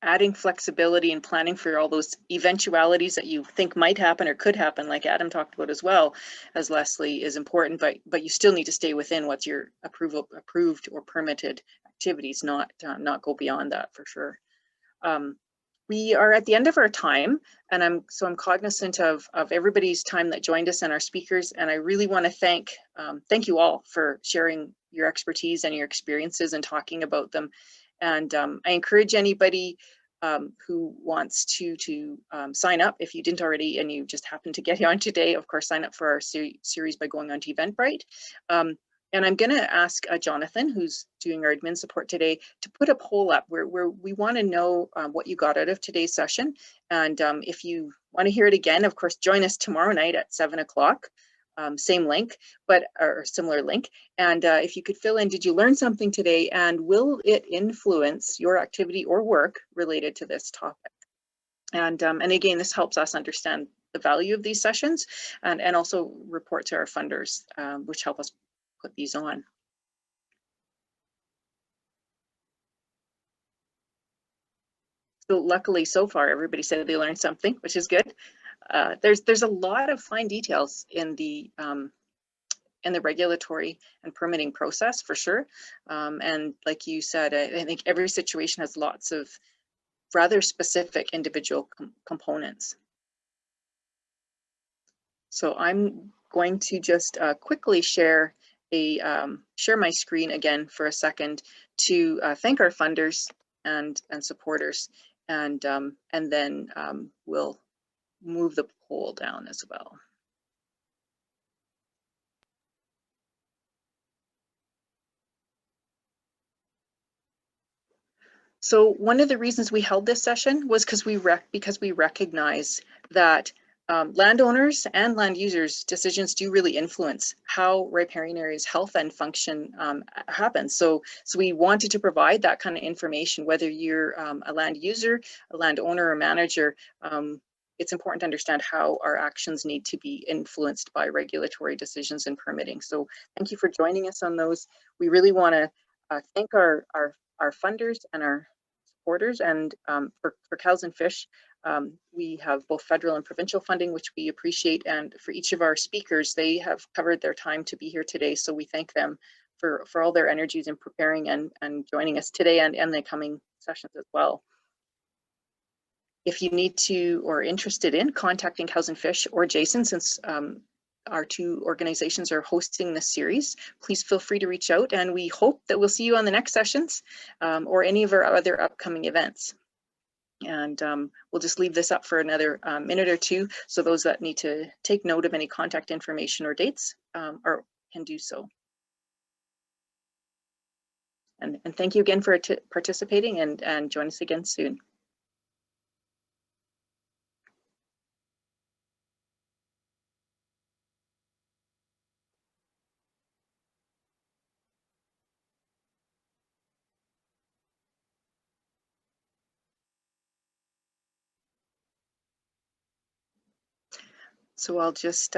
Adding flexibility and planning for all those eventualities that you think might happen or could happen, like Adam talked about as well as Leslie, is important, but you still need to stay within what's your approved or permitted activities, not go beyond that, for sure. We are at the end of our time, and I'm cognizant of everybody's time that joined us and our speakers, and I really want to thank you all for sharing your expertise and your experiences and talking about them. And I encourage anybody who wants to sign up, if you didn't already and you just happened to get on today, of course, sign up for our series by going on to Eventbrite. And I'm going to ask Jonathan, who's doing our admin support today, to put a poll up where we want to know what you got out of today's session. And if you want to hear it again, of course, join us tomorrow night at 7 o'clock. Same link, or similar link. And if you could fill in, did you learn something today, and will it influence your activity or work related to this topic? And again, this helps us understand the value of these sessions, and also report to our funders, which help us put these on. So luckily, so far, everybody said they learned something, which is good. There's a lot of fine details in the regulatory and permitting process, for sure. And like you said, I think every situation has lots of rather specific individual components. So I'm going to just quickly share my screen again for a second to thank our funders and supporters, and then we'll move the poll down as well. So one of the reasons we held this session was because we recognize that landowners and land users' decisions do really influence how riparian areas' health and function happens. So we wanted to provide that kind of information, whether you're a land user, a landowner, or manager. It's important to understand how our actions need to be influenced by regulatory decisions and permitting. So thank you for joining us on those. We really want to thank our funders and our supporters, and for Cows and Fish, we have both federal and provincial funding, which we appreciate, and for each of our speakers, they have covered their time to be here today, so we thank them for all their energies in preparing and joining us today and the coming sessions as well. If you need to or are interested in contacting Cows and Fish or Jason, since our two organizations are hosting this series, please feel free to reach out, and we hope that we'll see you on the next sessions or any of our other upcoming events. And we'll just leave this up for another minute or two, so those that need to take note of any contact information or dates can do so. And thank you again for participating, and join us again soon. So I'll just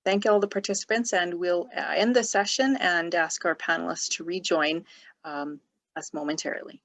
thank all the participants, and we'll end the session and ask our panelists to rejoin us momentarily.